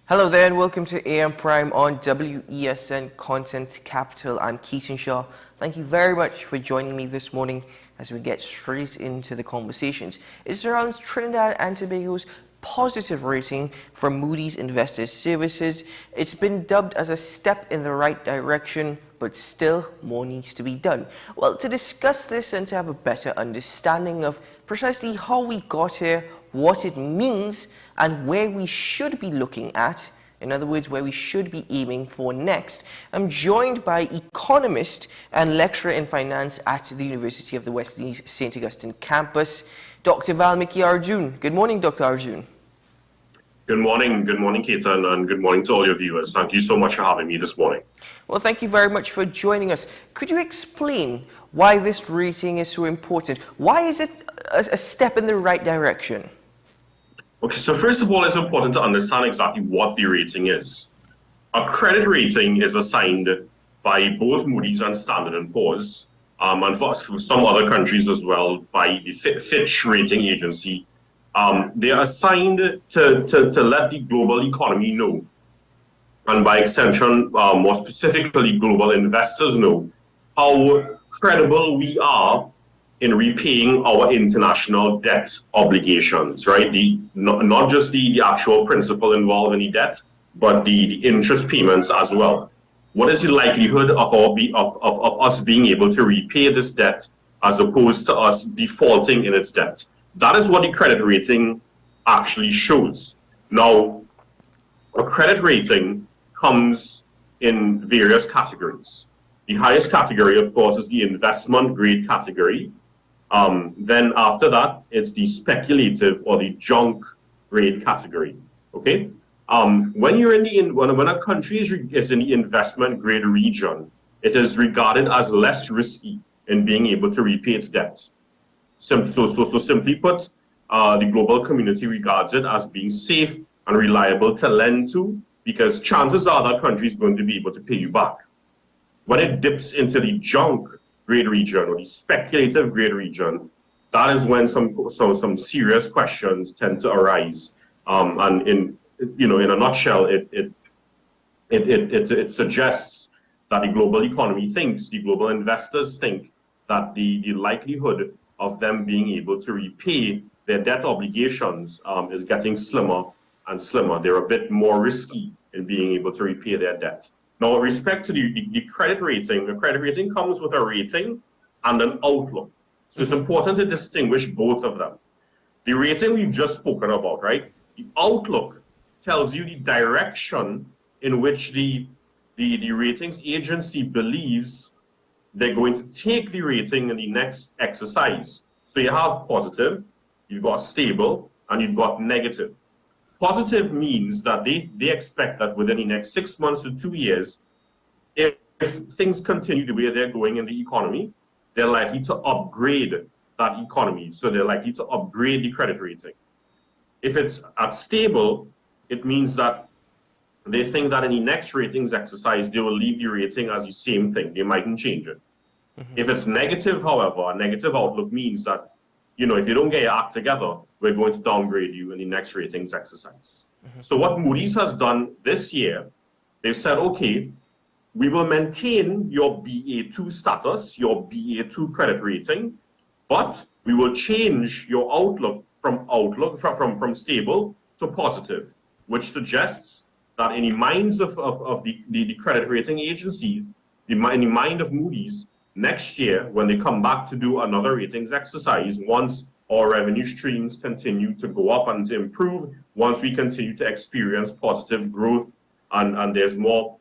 Hello there and welcome to AM Prime on WESN Content Capital. I'm Keaton Shaw. Thank you very much for joining me this morning as we get straight into the conversations. It surrounds Trinidad and Tobago's positive rating from Moody's Investors Services. It's been dubbed as a step in the right direction, but still more needs to be done. Well, to discuss this and to have a better understanding of precisely how we got here, what it means, and where we should be looking at, in other words, where we should be aiming for next, I'm joined by economist and lecturer in finance at the University of the West Indies St. Augustine campus, Dr. Valmiki Arjun. Good morning, Dr. Arjun. Good morning, Keaton, and good morning to all your viewers. Thank you so much for having me this morning. Well, thank you very much for joining us. Could you explain why this rating is so important? Why is it a step in the right direction? Okay, so first of all, it's important to understand exactly what the rating is. A credit rating is assigned by both Moody's and Standard & Poor's, and for some other countries as well, by the Fitch rating agency. They are assigned to let the global economy know, and by extension, more specifically, global investors know how credible we are in repaying our international debt obligations, right? Not just the actual principal involved in the debt, but the interest payments as well. What is the likelihood of us being able to repay this debt as opposed to us defaulting in its debt? That is what the credit rating actually shows. Now, a credit rating comes in various categories. The highest category, of course, is the investment grade category. Then after that, it's the speculative or the junk grade category. Okay, when you're in when a country is in the investment grade region, it is regarded as less risky in being able to repay its debts. So simply put, the global community regards it as being safe and reliable to lend to, because chances are that country is going to be able to pay you back. When it dips into the junk grade region or the speculative grade region, that is when some serious questions tend to arise. And in a nutshell, it suggests that the global economy thinks, the global investors think that the likelihood of them being able to repay their debt obligations is getting slimmer and slimmer. They're a bit more risky in being able to repay their debt. Now, with respect to the credit rating, the credit rating comes with a rating and an outlook. So it's important to distinguish both of them. The rating we've just spoken about, right? The outlook tells you the direction in which the ratings agency believes they're going to take the rating in the next exercise. So you have positive, you've got stable, and you've got negative. Positive means that they expect that within the next 6 months to 2 years, if things continue the way they're going in the economy, they're likely to upgrade that economy. So they're likely to upgrade the credit rating. If it's at stable, it means that they think that in the next ratings exercise, they will leave the rating as the same thing. They mightn't change it. If it's negative, however, a negative outlook means that, if you don't get your act together, we're going to downgrade you in the next ratings exercise. So what Moody's has done this year, they've said, okay, we will maintain your BA2 status, your BA2 credit rating, but we will change your outlook from stable to positive, which suggests that in the minds of the credit rating agencies, in the mind of Moody's, next year, when they come back to do another ratings exercise, once our revenue streams continue to go up and to improve, once we continue to experience positive growth and there's more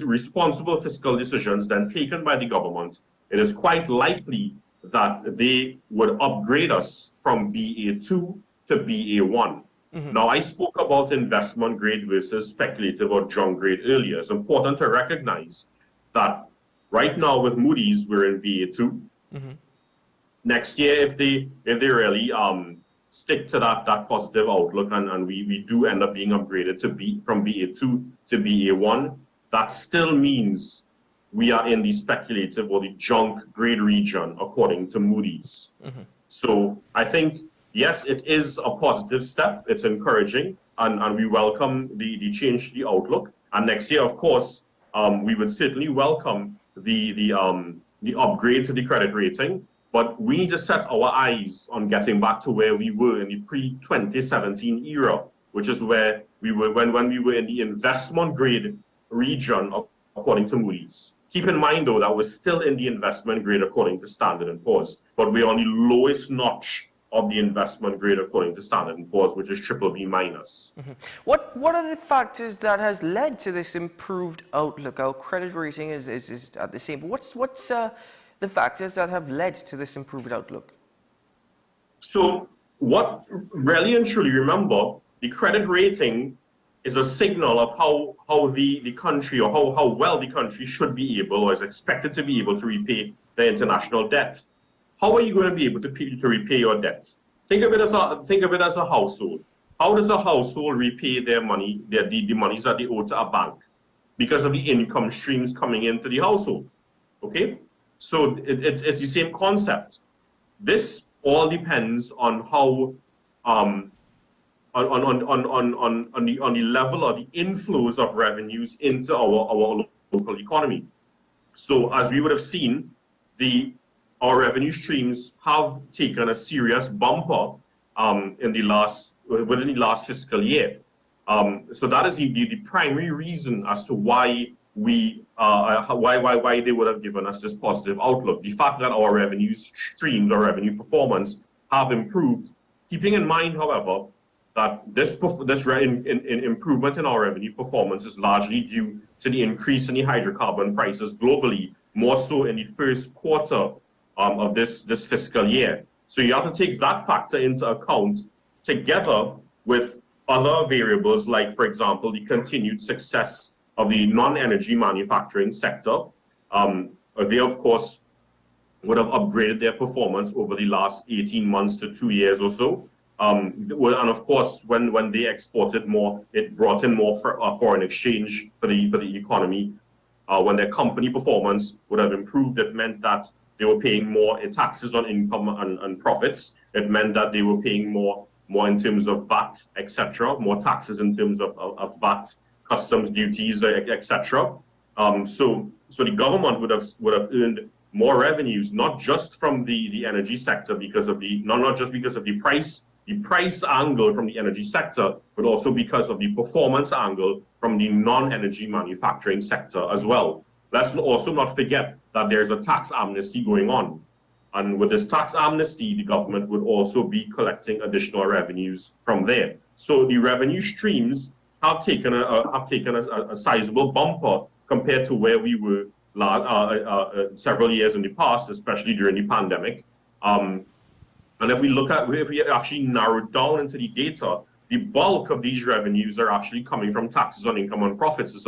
responsible fiscal decisions than taken by the government, it is quite likely that they would upgrade us from BA2 to BA1. Now, I spoke about investment grade versus speculative or junk grade earlier. It's important to recognize that right now with Moody's, we're in BA2. Next year, if they really stick to that positive outlook and we do end up being upgraded from BA2 to BA1, that still means we are in the speculative or the junk grade region according to Moody's. So I think, yes, it is a positive step. It's encouraging. and we welcome the change to the outlook. And next year, of course, we would certainly welcome the upgrade to the credit rating. But we need to set our eyes on getting back to where we were in the pre-2017 era, which is where we were when we were in the investment grade region, according to Moody's. Keep in mind, though, that we're still in the investment grade according to Standard & Poor's, but we're on the lowest notch of the investment grade according to Standard & Poor's, which is BBB minus. Mm-hmm. What are the factors that has led to this improved outlook? Our credit rating is at the same. What's the factors that have led to this improved outlook? So what really and truly, remember, the credit rating is a signal of how the country, or how well the country should be able, or is expected to be able, to repay the international debt. How are you going to be able to repay your debt? Think of it as a household. How does a household repay their money, the monies that they owe to a bank? Because of the income streams coming into the household. Okay? So it's the same concept. This all depends on how on the level or the inflows of revenues into our local economy. So as we would have seen, our revenue streams have taken a serious bumper within the last fiscal year. So that is the primary reason as to why why they would have given us this positive outlook. The fact that our revenue streams, our revenue performance have improved, keeping in mind, however, that this improvement in our revenue performance is largely due to the increase in the hydrocarbon prices globally, more so in the first quarter of this fiscal year. So you have to take that factor into account together with other variables like, for example, the continued success of the non-energy manufacturing sector. They, of course, would have upgraded their performance over the last 18 months to 2 years or so. And of course, when they exported more, it brought in more foreign exchange for the economy. When their company performance would have improved, it meant that they were paying more in taxes on income and profits. It meant that they were paying more in terms of VAT, etc., more taxes in terms of VAT, customs duties, etc. So the government would have earned more revenues, not just from the energy sector because of not just because of the price angle from the energy sector, but also because of the performance angle from the non-energy manufacturing sector as well. Let's also not forget that there's a tax amnesty going on. And with this tax amnesty, the government would also be collecting additional revenues from there. So the revenue streams have taken a sizable bumper compared to where we were several years in the past, especially during the pandemic. And if we actually narrow down into the data, the bulk of these revenues are actually coming from taxes on income and profits.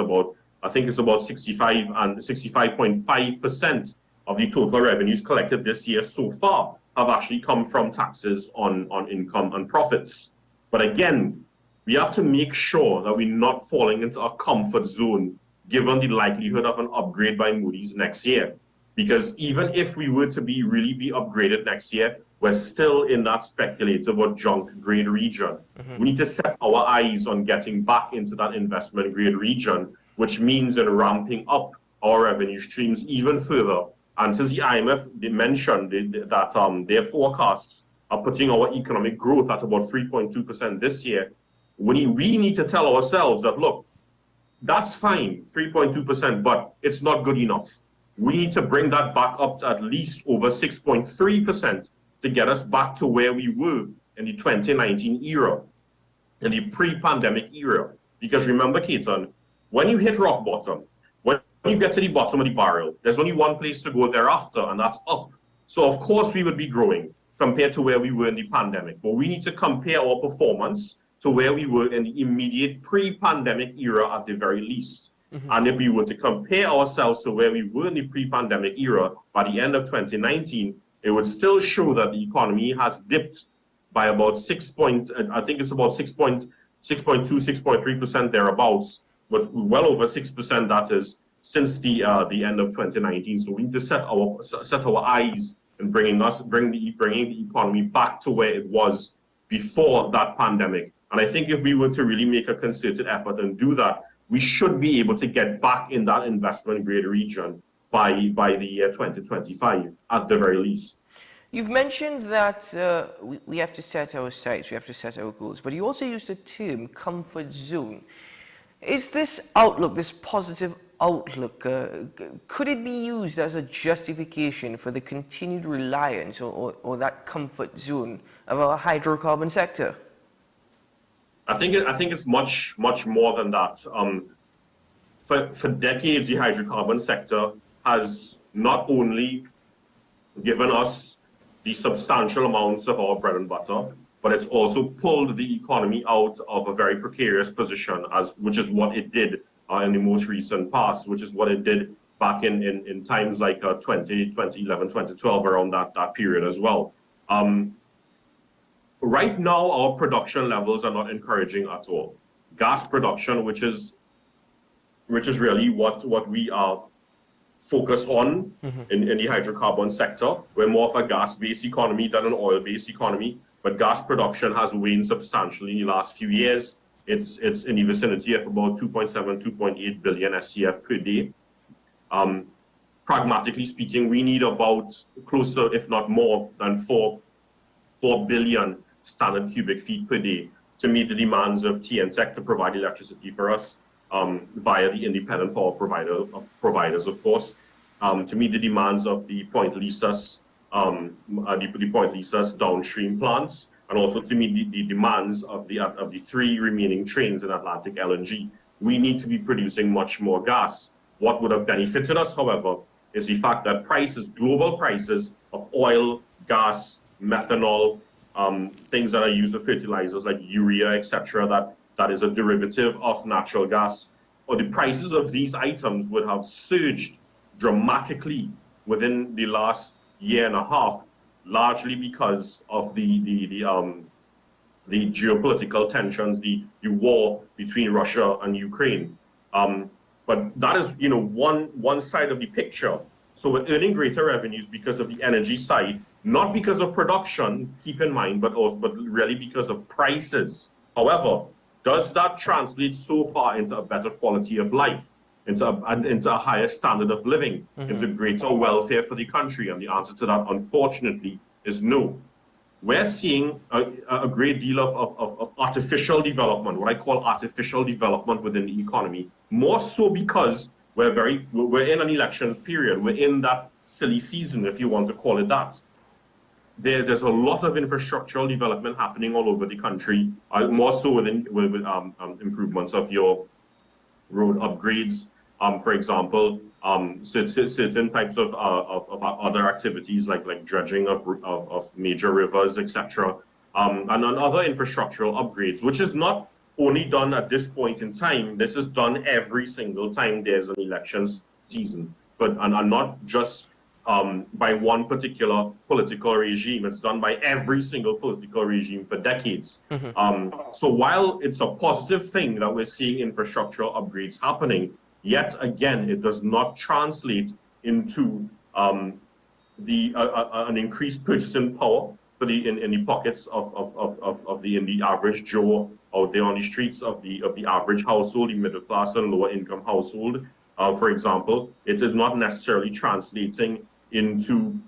I think it's about 65.5% of the total revenues collected this year so far have actually come from taxes on income and profits. But again, we have to make sure that we're not falling into a comfort zone given the likelihood of an upgrade by Moody's next year. Because even if we were to really be upgraded next year, we're still in that speculative or junk grade region. Mm-hmm. We need to set our eyes on getting back into that investment grade region, which means in ramping up our revenue streams even further. And since the IMF mentioned that their forecasts are putting our economic growth at about 3.2% this year, we need to tell ourselves that, look, that's fine, 3.2%, but it's not good enough. We need to bring that back up to at least over 6.3% to get us back to where we were in the 2019 era, in the pre-pandemic era. Because remember, Keaton, when you hit rock bottom, when you get to the bottom of the barrel, there's only one place to go thereafter, and that's up. So of course we would be growing compared to where we were in the pandemic. But we need to compare our performance to where we were in the immediate pre-pandemic era at the very least. Mm-hmm. And if we were to compare ourselves to where we were in the pre-pandemic era by the end of 2019, it would still show that the economy has dipped by about 6.2, 6.3% thereabouts, but well over 6% that is since the end of 2019. So we need to set our eyes in bringing the economy back to where it was before that pandemic. And I think if we were to really make a concerted effort and do that, we should be able to get back in that investment grade region by the year 2025 at the very least. You've mentioned that we have to set our sights, we have to set our goals, but you also used the term comfort zone. Is this outlook, this positive outlook, could it be used as a justification for the continued reliance or that comfort zone of our hydrocarbon sector? I think it's much more than that. For decades, the hydrocarbon sector has not only given us the substantial amounts of our bread and butter, but it's also pulled the economy out of a very precarious position, which is what it did in the most recent past, which is what it did back in times like 2011, 2012, around that period as well. Right now, our production levels are not encouraging at all. Gas production, which is really what we are focused on in the hydrocarbon sector. We're more of a gas-based economy than an oil-based economy, but gas production has waned substantially in the last few years. It's in the vicinity of about 2.7, 2.8 billion SCF per day. Pragmatically speaking, we need about closer, if not more, than 4 billion standard cubic feet per day to meet the demands of TNTT to provide electricity for us via the independent power providers, of course, to meet the demands of the Point Lisas, the Point Lisas downstream plants, and also to meet the demands of the 3 remaining trains in Atlantic LNG. We need to be producing much more gas. What would have benefited us, however, is the fact that global prices of oil, gas, methanol, things that are used for fertilizers like urea, etc., that is a derivative of natural gas, or the prices of these items would have surged dramatically within the last year and a half, largely because of the geopolitical tensions, the war between Russia and Ukraine. But that is, one side of the picture. So we're earning greater revenues because of the energy side, not because of production, keep in mind, but really because of prices. However, does that translate so far into a better quality of life, into a higher standard of living, into greater welfare for the country? And the answer to that, unfortunately, is no. We're seeing a great deal of artificial development, what I call artificial development within the economy, more so because we're in an elections period. We're in that silly season, if you want to call it that. There's a lot of infrastructural development happening all over the country, more so with improvements of your road upgrades, for example, certain types of other activities like dredging of major rivers, etc., and on other infrastructural upgrades, which is not only done at this point in time. This is done every single time there's an elections season, and not just by one particular political regime. It's done by every single political regime for decades. So while it's a positive thing that we're seeing infrastructural upgrades happening, yet again, it does not translate into an increased purchasing power for in the pockets of the average Joe out there on the streets of the average household, the middle class and lower income household. For example, it is not necessarily translating into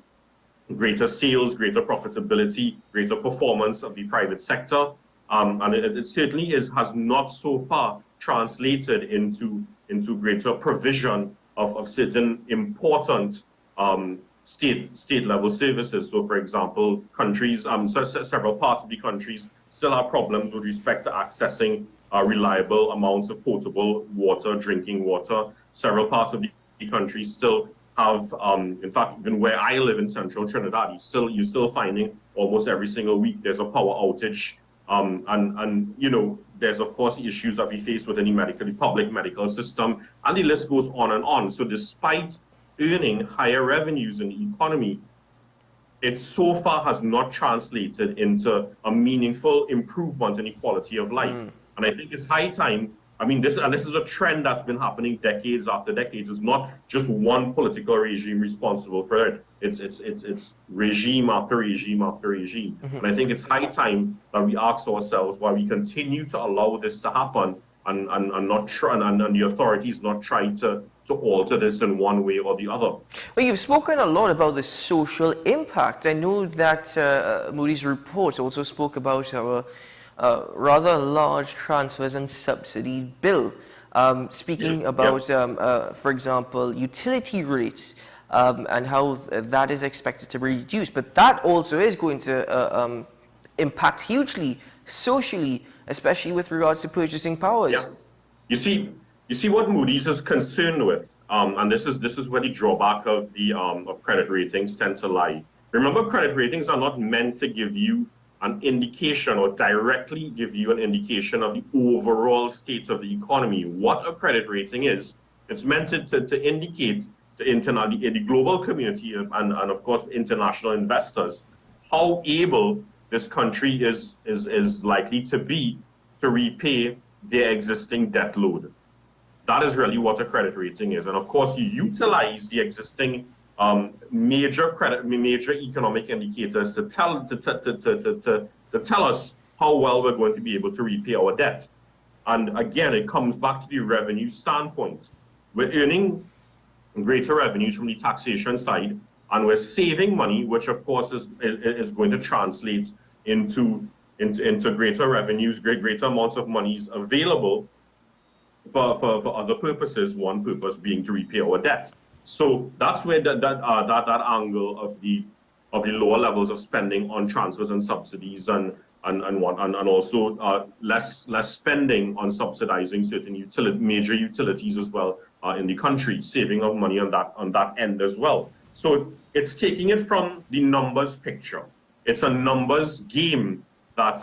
greater sales, greater profitability, greater performance of the private sector. And it certainly has not so far translated into greater provision of certain important state level services. So, for example, countries, several parts of the countries still have problems with respect to accessing reliable amounts of potable water, drinking water. Several parts of the country still have, in fact, even where I live in central Trinidad, you're still finding almost every single week there's a power outage. And there's of course issues that we face within the public medical system, and the list goes on and on. So despite earning higher revenues in the economy, it so far has not translated into a meaningful improvement in the quality of life. And I think it's high time I mean, this is a trend that's been happening decades after decades. It's not just one political regime responsible for it. It's regime after regime after regime. And I think it's high time that we ask ourselves why we continue to allow this to happen and not try, and the authorities not trying to alter this in one way or the other. Well, you've spoken a lot about the social impact. I know that Moody's report also spoke about our rather large transfers and subsidy bill, speaking about, for example, utility rates and how that is expected to be reduced. But that also is going to impact hugely socially, especially with regards to purchasing powers. Yeah. You see what Moody's is concerned with, and this is where the drawback of the of credit ratings tend to lie. Remember, credit ratings are not meant to give you an indication or directly give you an indication of the overall state of the economy. What a credit rating is, it's meant to indicate to in the global community and of course international investors how able this country is likely to be to repay their existing debt load. That is really what a credit rating is. And of course, you utilize the existing major economic indicators to tell us how well we're going to be able to repay our debt. And again, it comes back to the revenue standpoint. We're earning greater revenues from the taxation side, and we're saving money, which of course is going to translate into greater revenues, greater amounts of monies available for other purposes, one purpose being to repay our debt. So that's where that angle of the lower levels of spending on transfers and subsidies and also less spending on subsidizing certain major utilities as well in the country, saving of money on that end as well. So it's taking it from the numbers picture. It's a numbers game that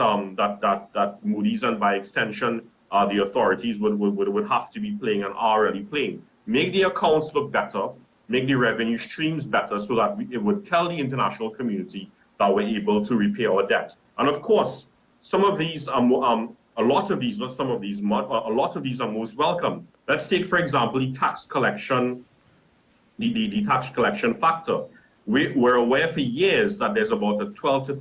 Moody's and by extension the authorities would have to be playing and are already playing. Make the accounts look better, make the revenue streams better so that it would tell the international community that we're able to repay our debt. And of course, some of these a lot of these are most welcome. Let's take, for example, the tax collection, the tax collection factor. We're aware for years that there's about a $12 to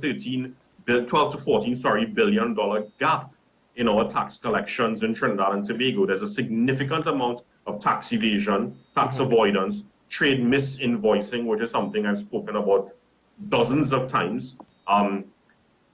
$14 billion gap in our tax collections in Trinidad and Tobago. There's a significant amount of tax evasion, tax avoidance, trade misinvoicing, which is something I've spoken about dozens of times.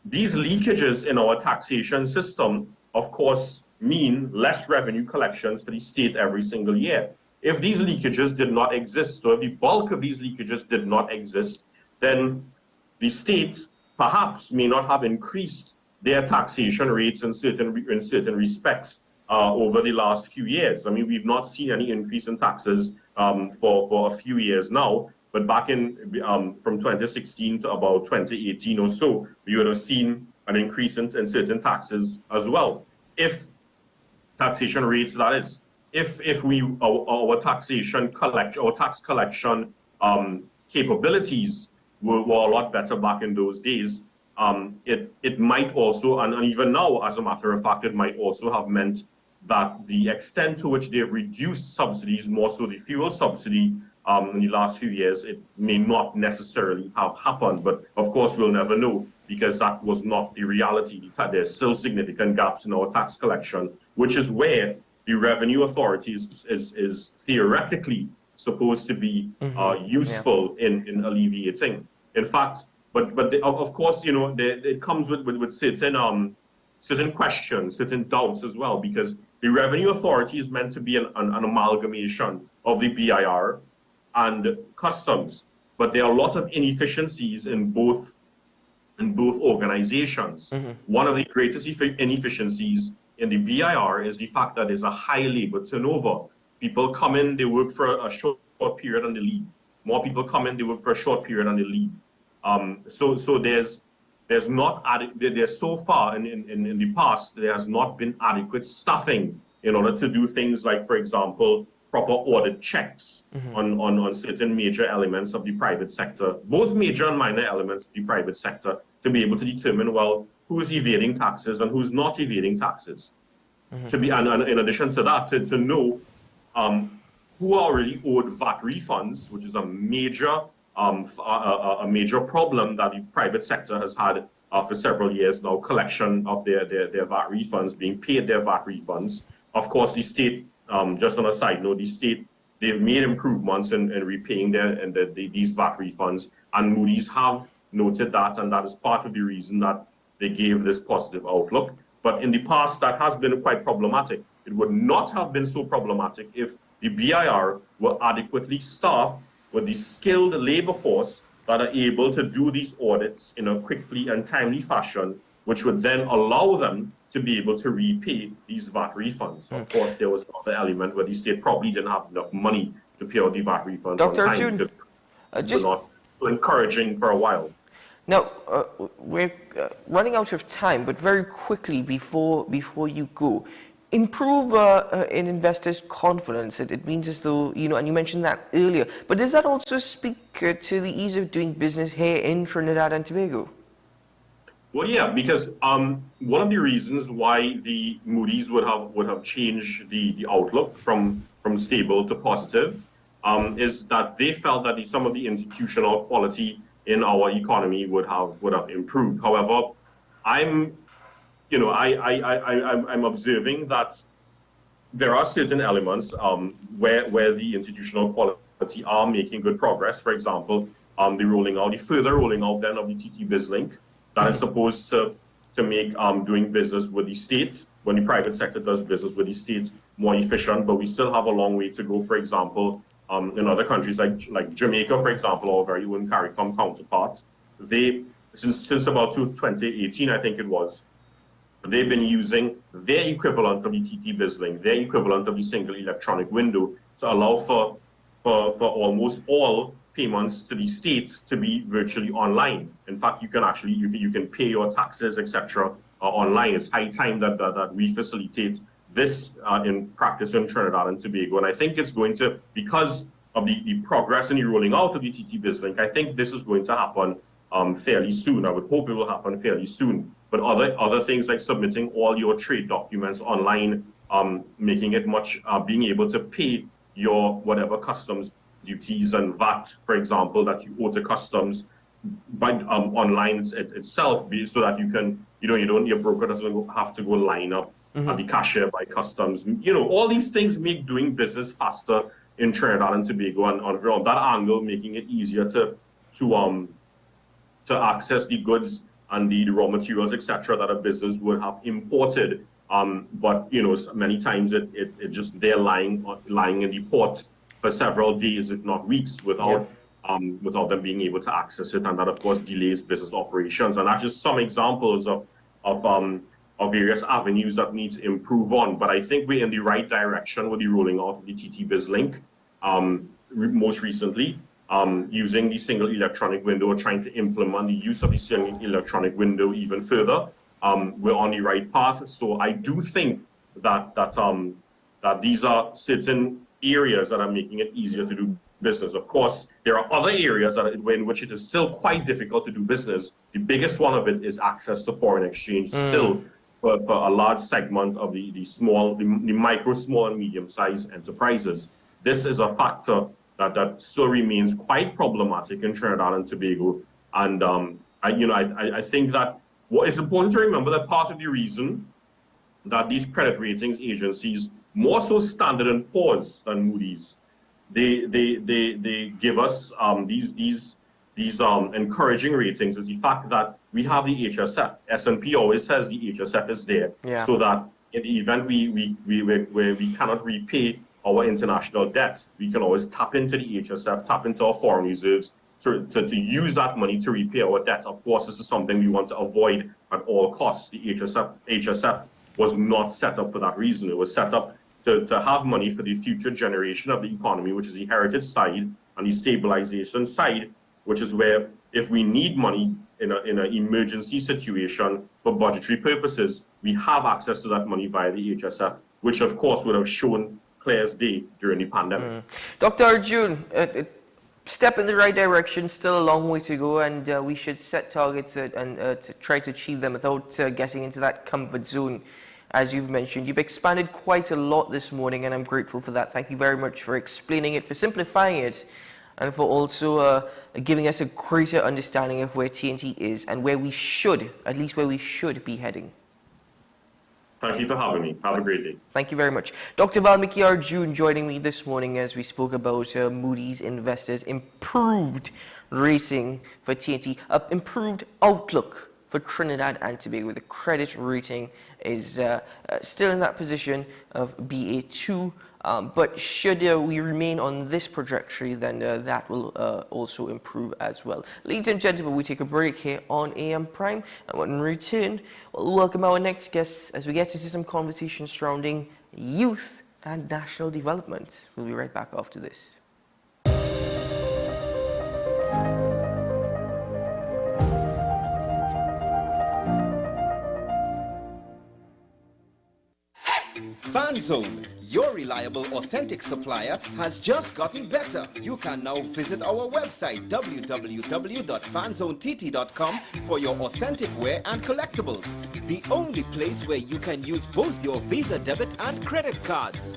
These leakages in our taxation system, of course, mean less revenue collections for the state every single year. If these leakages did not exist, or if the bulk of these leakages did not exist, then the state perhaps may not have increased their taxation rates in certain respects over the last few years. I mean, we've not seen any increase in taxes for a few years now, but back in from 2016 to about 2018 or so, we would have seen an increase in certain taxes as well. If taxation rates, that is, if our tax collection capabilities were a lot better back in those days, it might also, and even now, as a matter of fact, it might also have meant that the extent to which they've reduced subsidies, more so the fuel subsidy, in the last few years, it may not necessarily have happened. But of course, we'll never know because that was not the reality. There's still significant gaps in our tax collection, which is where the revenue authority is theoretically supposed to be useful in alleviating. In fact, of course, you know, it comes with certain questions, certain doubts as well, because the revenue authority is meant to be an amalgamation of the BIR and customs, but there are a lot of inefficiencies in both organizations. One of the greatest inefficiencies in the BIR is the fact that there's a high labor turnover. People come in, they work for a short period and they leave. More people come in, they work for a short period and they leave. So there's so far in the past, there has not been adequate staffing in order to do things like, for example, proper audit checks on certain major elements of the private sector, both major and minor elements of the private sector, to be able to determine, well, who's evading taxes and who's not evading taxes. to be, and in addition to that, to know who are already owed VAT refunds, which is a major problem that the private sector has had for several years now, collection of their VAT refunds, being paid their VAT refunds. Of course, the state, just on a side note, the state, they've made improvements in repaying these VAT refunds, and Moody's have noted that, and that is part of the reason that they gave this positive outlook. But in the past, that has been quite problematic. It would not have been so problematic if the BIR were adequately staffed with the skilled labor force that are able to do these audits in a quickly and timely fashion, which would then allow them to be able to repay these VAT refunds. Of course, there was another element where the state probably didn't have enough money to pay out the VAT refunds Dr. on time Arjun, because they were not encouraging for a while. Now, we're running out of time, but very quickly before you go, improve in investors' confidence. It means as though, and you mentioned that earlier, but does that also speak to the ease of doing business here in Trinidad and Tobago? Well, yeah, because one of the reasons why the Moody's would have changed the outlook from stable to positive is that they felt that some of the institutional quality in our economy would have improved. However, I'm observing that there are certain elements where the institutional quality are making good progress. For example, the further rolling out then of the TT BizLink that is supposed to make doing business with the state, when the private sector does business with the state, more efficient. But we still have a long way to go. For example, in other countries like Jamaica, for example, our very own CARICOM counterpart, they since about 2018, I think it was, they've been using their equivalent of the TT BizLink, their equivalent of the single electronic window, to allow for almost all payments to the state to be virtually online. In fact, you can pay your taxes, etc., online. It's high time that we facilitate this in practice in Trinidad and Tobago. And I think it's going to, because of the progress in the rolling out of the TT BizLink, I think this is going to happen fairly soon. I would hope it will happen fairly soon. But other things like submitting all your trade documents online, making it being able to pay your whatever customs duties and VAT, for example, that you owe to customs by online itself, so that you can, your broker doesn't have to go line up at the cashier by customs. All these things make doing business faster in Trinidad and Tobago, and on that angle, making it easier to access the goods and the raw materials, etc., that a business would have imported. But many times it just they're lying in the port for several days, if not weeks, without them being able to access it, and that of course delays business operations. And that's just some examples of various avenues that need to improve on. But I think we're in the right direction with the rolling out of the TT BizLink. Most recently, using the single electronic window, trying to implement the use of the single electronic window even further. We're on the right path. So I do think that these are certain areas that are making it easier to do business. Of course, there are other areas in which it is still quite difficult to do business. The biggest one of it is access to foreign exchange still for a large segment of the micro, small, and medium-sized enterprises. This is a factor that still remains quite problematic in Trinidad and Tobago. And I think that what is important to remember that part of the reason that these credit ratings agencies, more so Standard & Poor's than Moody's, they give us these encouraging ratings, is the fact that we have the HSF. S&P always says the HSF is there, so that in the event where we cannot repay our international debt, we can always tap into the HSF, tap into our foreign reserves to use that money to repay our debt. Of course, this is something we want to avoid at all costs. The HSF was not set up for that reason. It was set up to have money for the future generation of the economy, which is the heritage side, and the stabilization side, which is where if we need money in an emergency situation for budgetary purposes, we have access to that money via the HSF, which of course would have shown clear as day during the pandemic. Dr. Arjun, step in the right direction, still a long way to go, and we should set targets and to try to achieve them without getting into that comfort zone. as you've mentioned. You've expanded quite a lot this morning, and I'm grateful for that. Thank you very much for explaining it, for simplifying it, and for also giving us a greater understanding of where TNT is and where we should, at least where we should be heading. Thank you for having me. Have a great day. Thank you very much. Dr. Valmiki Arjun joining me this morning as we spoke about Moody's Investors' improved rating for TNT, improved outlook for Trinidad and Tobago. The credit rating is still in that position of BA2, but should we remain on this trajectory, then that will also improve as well. Ladies and gentlemen, we take a break here on AM Prime, and when we return, we'll welcome our next guests as we get into some conversation surrounding youth and national development. We'll be right back after this. FanZone, your reliable, authentic supplier, has just gotten better. You can now visit our website www.fanzonett.com for your authentic wear and collectibles. The only place where you can use both your Visa debit and credit cards.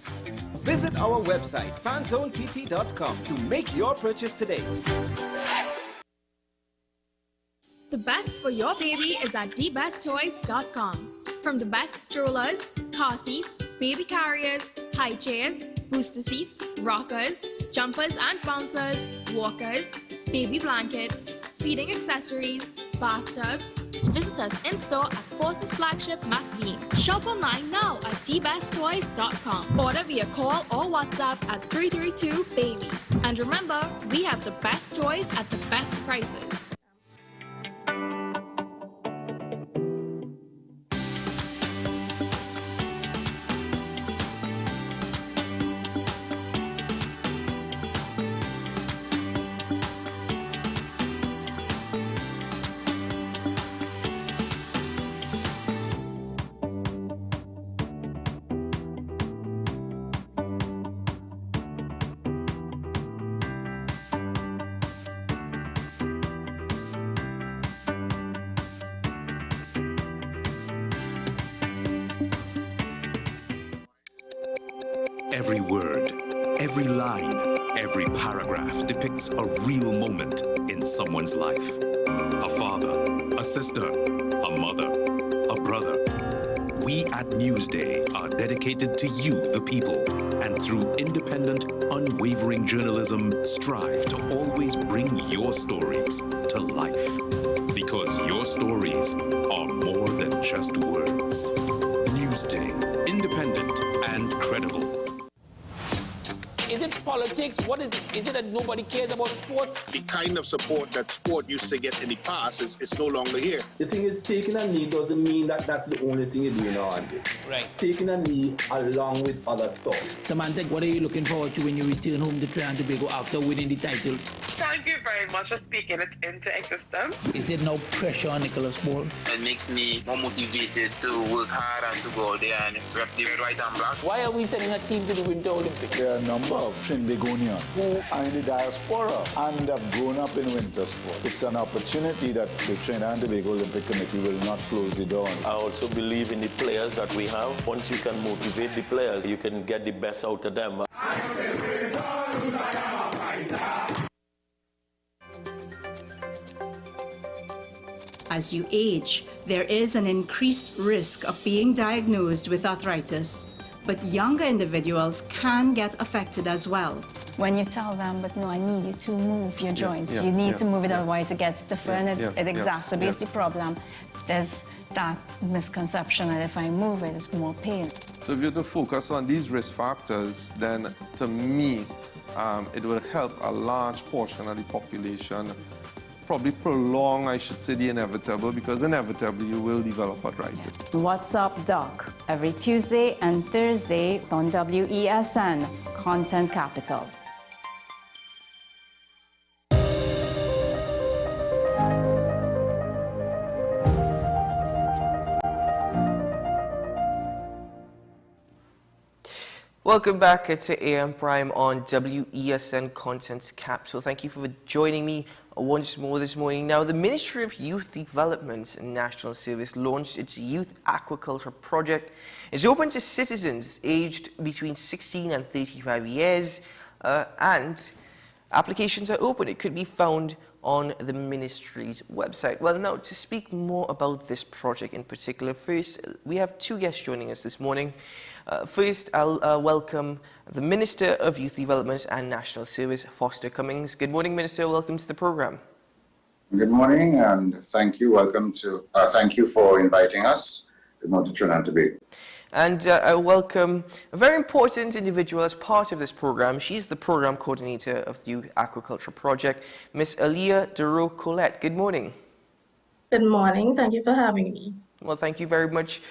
Visit our website fanzonett.com to make your purchase today. The best for your baby is at thebesttoys.com. From the best strollers, car seats, baby carriers, high chairs, booster seats, rockers, jumpers and bouncers, walkers, baby blankets, feeding accessories, bathtubs. Visit us in-store at Forces Flagship McLean. Shop online now at thebesttoys.com. Order via call or WhatsApp at 332-BABY. And remember, we have the best toys at the best prices. Every word, every line, every paragraph depicts a real moment in someone's life. A father, a sister, a mother, a brother. We at Newsday are dedicated to you, the people, and through independent, unwavering journalism, strive to always bring your stories to life. Because your stories are more than just words. Newsday, independent and credible. Is it politics? What is it? Is it that nobody cares about sports? The kind of support that sport used to get in the past is no longer here. The thing is, taking a knee doesn't mean that that's the only thing you do in Andre. Right. Taking a knee along with other stuff. Samantha, what are you looking forward to when you return home to Trinidad and Tobago after winning the title? Thank you very much for speaking it into existence. Is there no pressure on Nicholas Ball? It makes me more motivated to work hard and to go out there and rep the red, white and black. Why are we sending a team to the Winter Olympics? There are a number of Trinbagonians who are in the diaspora and have grown up in winter sport. It's an opportunity that the Trinidad and Tobago Olympic Committee will not close the door on. I also believe in the players that we have. Once you can motivate the players, you can get the best out of them. As you age, there is an increased risk of being diagnosed with arthritis, but younger individuals can get affected as well. When you tell them, but no, I need you to move your joints. You need to move it, otherwise it gets stiffer and it exacerbates the problem. There's that misconception that if I move it, it's more pain. So if you're to focus on these risk factors, then to me, it will help a large portion of the population, probably prolong, I should say, the inevitable, because inevitably you will develop arthritis. What's Up Doc, every Tuesday and Thursday on WESN, Content Capital. Welcome back to AM Prime on WESN Content Capsule. Thank you for joining me once more this morning. Now, the Ministry of Youth Development and National Service launched its Youth Aquaculture Project. It's open to citizens aged between 16 and 35 years, and applications are open. It could be found on the ministry's website. Well, now, to speak more about this project in particular, first, we have two guests joining us this morning. First, I'll welcome the Minister of Youth Development and National Service, Foster Cummings. Good morning, Minister. Welcome to the program. Good morning, and thank you. Thank you for inviting us. Good morning to Trinidad and Tobago. And I welcome a very important individual as part of this program. She's the program coordinator of the Youth Aquaculture Project, Miss Aliyah Duro-Colette. Good morning. Good morning. Thank you for having me. Well, thank you very much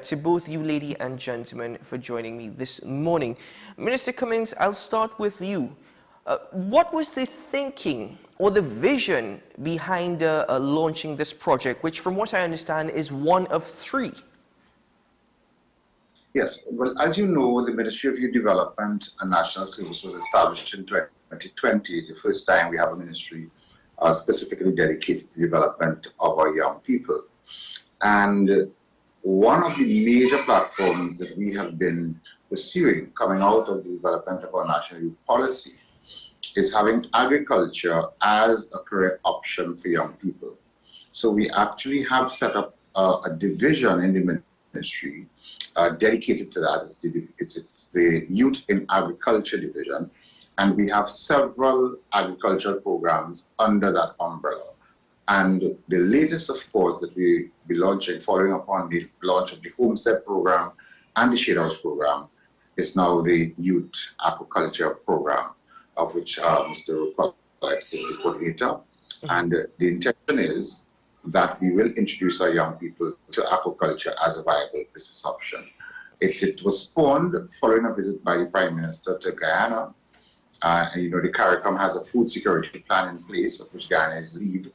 to both you, lady and gentlemen, for joining me this morning. Minister Cummings, I'll start with you. What was the thinking or the vision behind launching this project, which, from what I understand, is one of three? Yes, well, as you know, the Ministry of Youth Development and National Service was established in 2020. It's the first time we have a ministry specifically dedicated to the development of our young people. And one of the major platforms that we have been pursuing coming out of the development of our national youth policy is having agriculture as a career option for young people. So we actually have set up a division in the ministry dedicated to that. It's the Youth in Agriculture Division, and we have several agricultural programs under that umbrella. And the latest, of course, that we be launching, following upon the launch of the Homestead program and the Shade House program, is now the Youth Aquaculture program, of which Mr. Colette is the coordinator. And the intention is that we will introduce our young people to aquaculture as a viable business option. It was spawned following a visit by the Prime Minister to Guyana. You know, the CARICOM has a food security plan in place, of which Guyana is lead.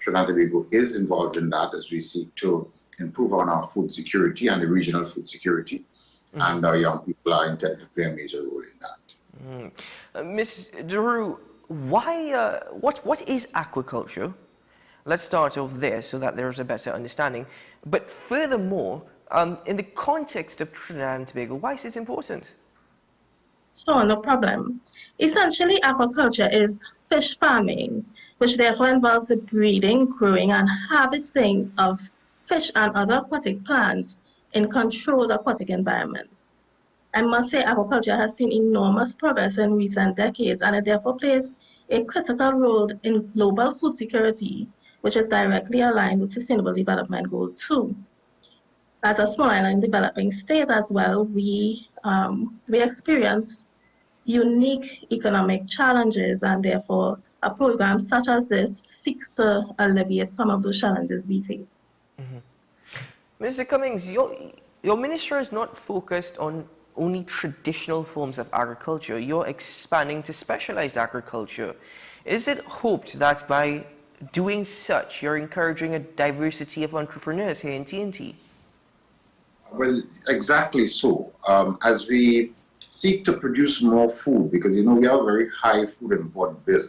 Trinidad and Tobago is involved in that as we seek to improve on our food security and the regional food security. And our young people are intended to play a major role in that. Ms. Duro, what is aquaculture? Let's start off there so that there's a better understanding. But furthermore, in the context of Trinidad and Tobago, why is it important? Sure, no problem. Essentially, aquaculture is fish farming, which therefore involves the breeding, growing, and harvesting of fish and other aquatic plants in controlled aquatic environments. I must say aquaculture has seen enormous progress in recent decades, and it therefore plays a critical role in global food security, which is directly aligned with Sustainable Development Goal 2. As a small island developing state as well, we experience unique economic challenges, and therefore a program such as this seeks to alleviate some of those challenges we face. Mr. Cummings, your ministry is not focused on only traditional forms of agriculture. You're expanding to specialized agriculture. Is it hoped that by doing such, you're encouraging a diversity of entrepreneurs here in TNT? Well, exactly so. As we seek to produce more food, because, you know, we have a very high food import bill.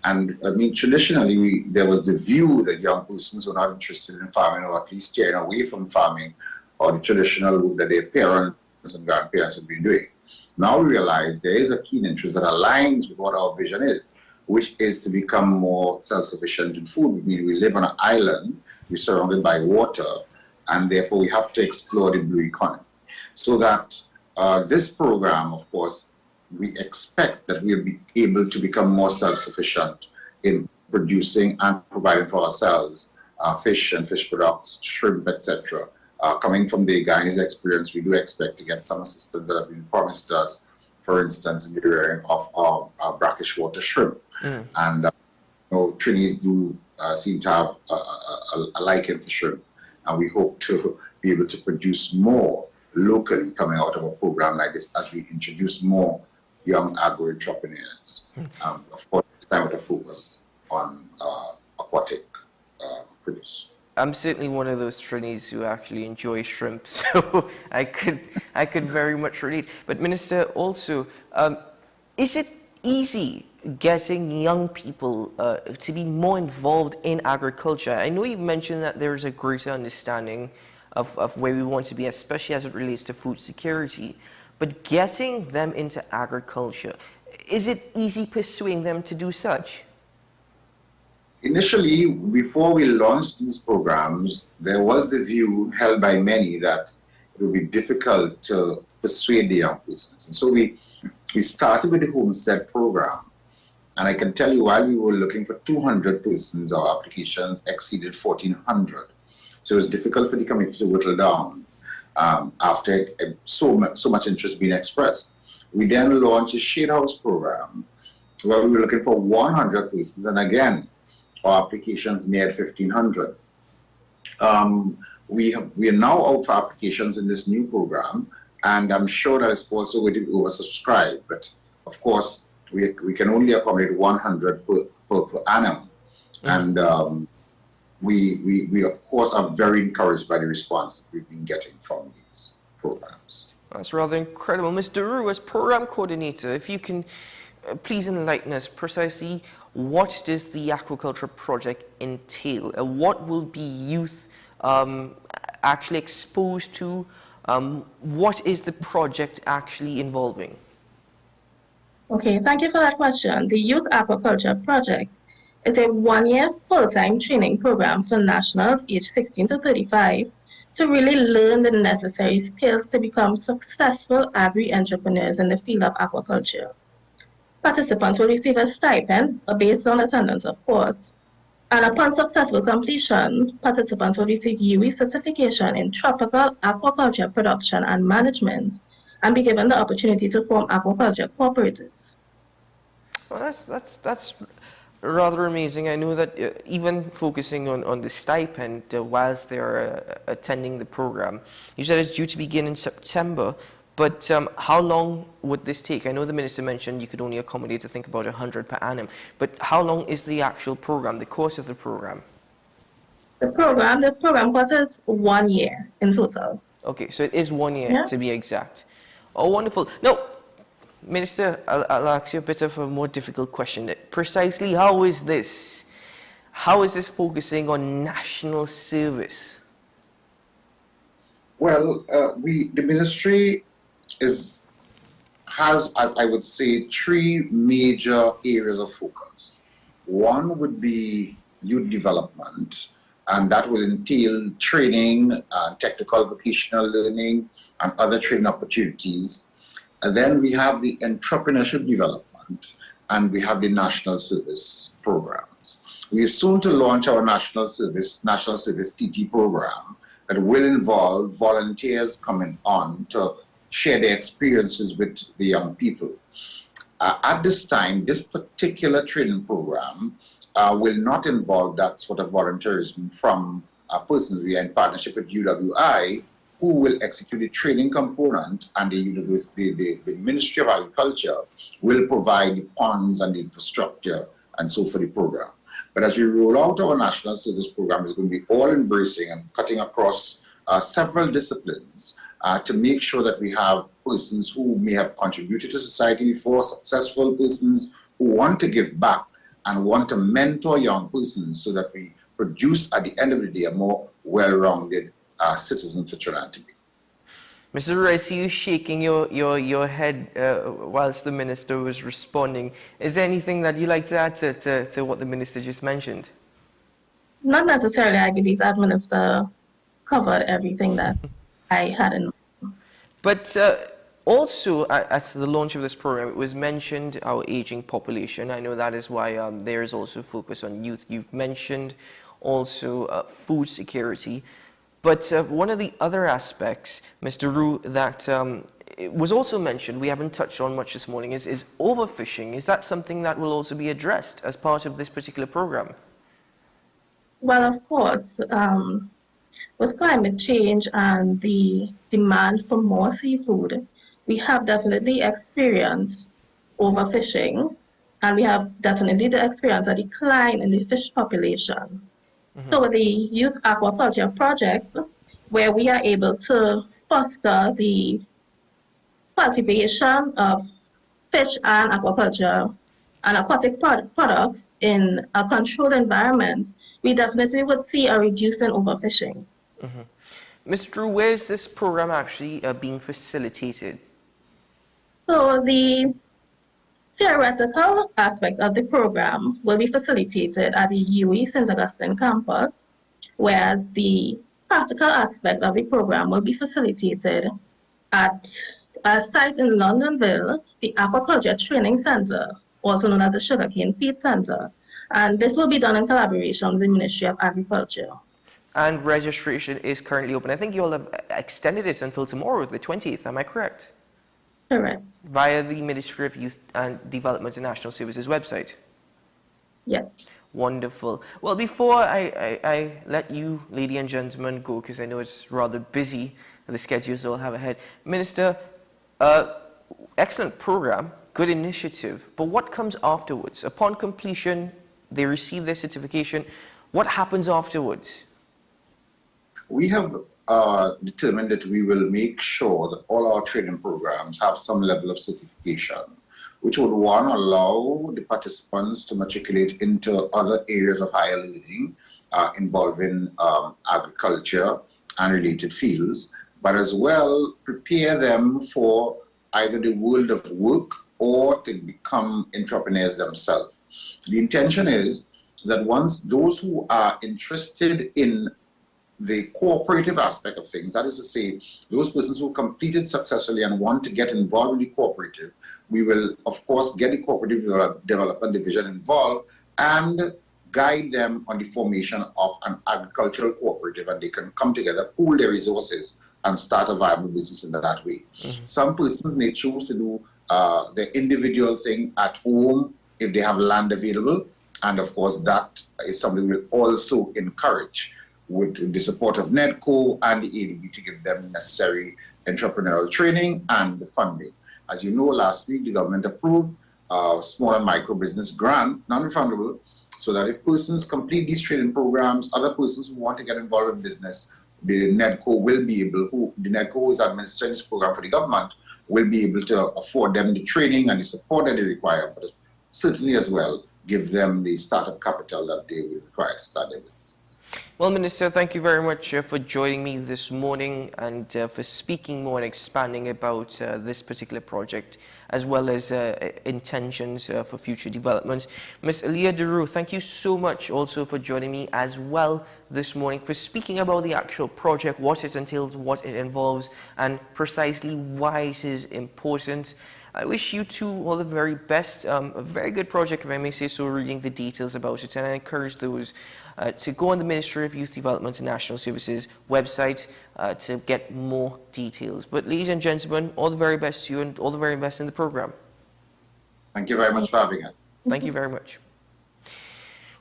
And I mean, traditionally, there was the view that young persons were not interested in farming, or at least staying away from farming, or the traditional route that their parents and grandparents have been doing. Now we realize there is a keen interest that aligns with what our vision is, which is to become more self-sufficient in food. I mean, we live on an island, we're surrounded by water, and therefore we have to explore the blue economy. So that this program, of course, we expect that we'll be able to become more self-sufficient in producing and providing for ourselves fish and fish products, shrimp, etc. Coming from the Guyanese experience, we do expect to get some assistance that have been promised us, for instance, in the rearing of our brackish water shrimp. And you know, Trinis do seem to have a liking for shrimp, and we hope to be able to produce more locally coming out of a program like this as we introduce more young agro-entrepreneurs. Of course, it's time to focus on aquatic produce. I'm certainly one of those trainees who actually enjoy shrimp, so I could very much relate. But Minister, also, is it easy getting young people to be more involved in agriculture? I know you mentioned that there's a greater understanding of where we want to be, especially as it relates to food security. But getting them into agriculture, is it easy persuading them to do such? Initially, before we launched these programs, there was the view held by many that it would be difficult to persuade the young persons. And so we started with the Homestead program. And I can tell you, while we were looking for 200 persons, our applications exceeded 1,400. So it was difficult for the committee to whittle down after so much interest being expressed. We then launched a Shade House program where we were looking for 100 persons. And again, our applications neared 1,500. We are now out for applications in this new program, and I'm sure that it's also going to be oversubscribed. But of course, we can only accommodate 100 per annum. And we of course are very encouraged by the response we've been getting from these programs. That's rather incredible. Mr. Rue, as program coordinator, if you can please enlighten us precisely, what does the aquaculture project entail? What will be youth actually exposed to? What is the project actually involving? Okay, thank you for that question. The Youth Aquaculture Project is a one-year full-time training program for nationals aged 16 to 35 to really learn the necessary skills to become successful agri-entrepreneurs in the field of aquaculture. Participants will receive a stipend based on attendance, of course. And upon successful completion, participants will receive UE certification in tropical aquaculture production and management and be given the opportunity to form aquaculture cooperatives. Well, that's rather amazing. I know that even focusing on the stipend whilst they're attending the program, you said it's due to begin in September. But how long would this take? I know the minister mentioned you could only accommodate, I think, about 100 per annum. But how long is the actual program, the course of the program? The program course is 1 year in total. Okay, so it is 1 year to be exact. Oh, wonderful. Now, Minister, I'll ask you a bit of a more difficult question. Precisely, how is this? How is this focusing on national service? Well, the ministry has, I would say, three major areas of focus. One would be youth development, and that will entail training, technical vocational learning, and other training opportunities. And then we have the entrepreneurship development, and we have the national service programs. We are soon to launch our national service TT program that will involve volunteers coming on to share their experiences with the young people. At this time, this particular training program will not involve that sort of volunteerism from persons. We are in partnership with UWI, who will execute the training component, and the Ministry of Agriculture will provide the funds and the infrastructure and so for the program. But as we roll out our national service program, it's going to be all embracing and cutting across several disciplines to make sure that we have persons who may have contributed to society before, successful persons who want to give back and want to mentor young persons so that we produce, at the end of the day, a more well-rounded citizen for Trinidad to be. Mr. Rue, I see you shaking your head whilst the minister was responding. Is there anything that you'd like to add to what the minister just mentioned? Not necessarily. I believe that minister covered everything that I had in mind. But also at the launch of this program, it was mentioned our aging population. I know that is why there is also focus on youth. You've mentioned also food security. But one of the other aspects, Mr. Rue, that it was also mentioned, we haven't touched on much this morning, is overfishing. Is that something that will also be addressed as part of this particular program? Well, of course. With climate change and the demand for more seafood, we have definitely experienced overfishing, and we have definitely experienced a decline in the fish population. So with the Youth Aquaculture Project, where we are able to foster the cultivation of fish and aquaculture and aquatic products in a controlled environment, we definitely would see a reduce in overfishing. Mr. Drew, where is this program actually being facilitated? So the theoretical aspect of the program will be facilitated at the UE St. Augustine campus, whereas the practical aspect of the program will be facilitated at a site in Londonville, the Aquaculture Training Center, also known as the Sugarcane Feed Center. And this will be done in collaboration with the Ministry of Agriculture. And registration is currently open. I think you all have extended it until tomorrow, the 20th. Am I correct? Correct. Via the Ministry of Youth and Development and National Services website? Yes. Wonderful. Well, before I let you, ladies and gentlemen, go, because I know it's rather busy, the schedules all have ahead. Minister, excellent program, good initiative, but what comes afterwards? Upon completion, they receive their certification. What happens afterwards? We have determined that we will make sure that all our training programs have some level of certification, which would, one, allow the participants to matriculate into other areas of higher learning involving agriculture and related fields, but as well prepare them for either the world of work or to become entrepreneurs themselves. The intention is that once those who are interested in the cooperative aspect of things, that is to say, those persons who completed successfully and want to get involved in the cooperative, we will, of course, get the cooperative development division involved and guide them on the formation of an agricultural cooperative, and they can come together, pool their resources, and start a viable business in that way. Some persons may choose to do their individual thing at home if they have land available, and of course that is something we'll also encourage with the support of NEDCO and the ADB to give them necessary entrepreneurial training and the funding. As you know, last week the government approved a small and micro business grant, non-refundable, so that if persons complete these training programs, other persons who want to get involved in business, the NEDCO will be able, the NEDCO is administering this program for the government, will be able to afford them the training and the support that they require, but certainly as well give them the startup capital that they will require to start their businesses. Well, Minister, thank you very much for joining me this morning and for speaking more and expanding about this particular project, as well as intentions for future development. Ms. Alia Deru, thank you so much also for joining me as well this morning, for speaking about the actual project, what it entails, what it involves, and precisely why it is important. I wish you two all the very best. A very good project, if I may say so, reading the details about it, and I encourage those to go on the Ministry of Youth Development and National Services website to get more details. But ladies and gentlemen, all the very best to you and all the very best in the program. Thank you very much for having us. Thank you very much.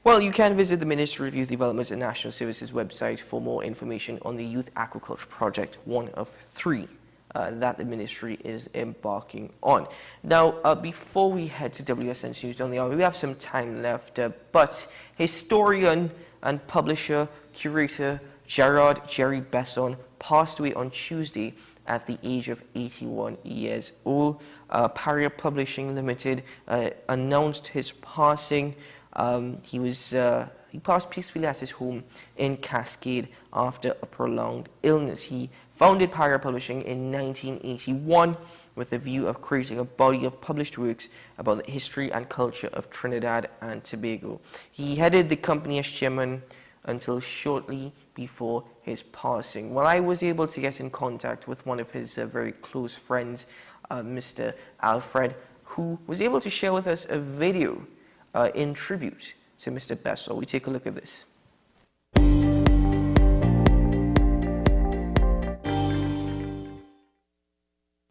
Well, you can visit the Ministry of Youth Development and National Services website for more information on the Youth Aquaculture Project, one of three that the ministry is embarking on. Now, before we head to WSN's News on the Hour, we have some time left, but historian and publisher, curator Gerard Jerry Besson passed away on Tuesday at the age of 81 years old. Paria Publishing Limited announced his passing. He passed peacefully at his home in Cascade after a prolonged illness. He founded Paria Publishing in 1981 with the view of creating a body of published works about the history and culture of Trinidad and Tobago. He headed the company as chairman until shortly before his passing. Well, I was able to get in contact with one of his very close friends, Mr. Alfred, who was able to share with us a video in tribute to Mr. Besson. We take a look at this.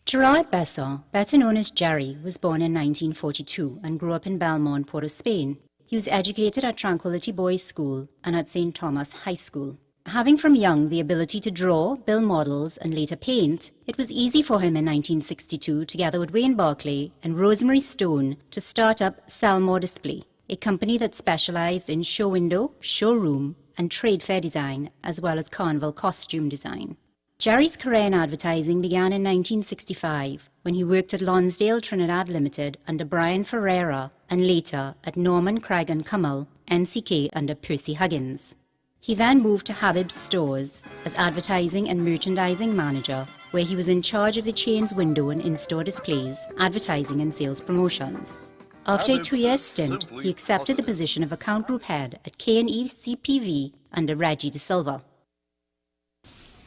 Gerard Besson, better known as Jerry, was born in 1942 and grew up in Belmont, Port of Spain. He was educated at Tranquility Boys School and at St. Thomas High School. Having from young the ability to draw, build models, and later paint, it was easy for him in 1962, together with Wayne Barclay and Rosemary Stone, to start up Selmore Display, a company that specialized in show window, showroom, and trade fair design, as well as carnival costume design. Jerry's career in advertising began in 1965 when he worked at Lonsdale Trinidad Limited under Brian Ferreira and later at Norman Craig & Cummel, NCK under Percy Huggins. He then moved to Habib's stores as advertising and merchandising manager, where he was in charge of the chain's window and in-store displays, advertising and sales promotions. After a 2-year stint, he accepted the position of account group head at K&E CPV under Reggie De Silva.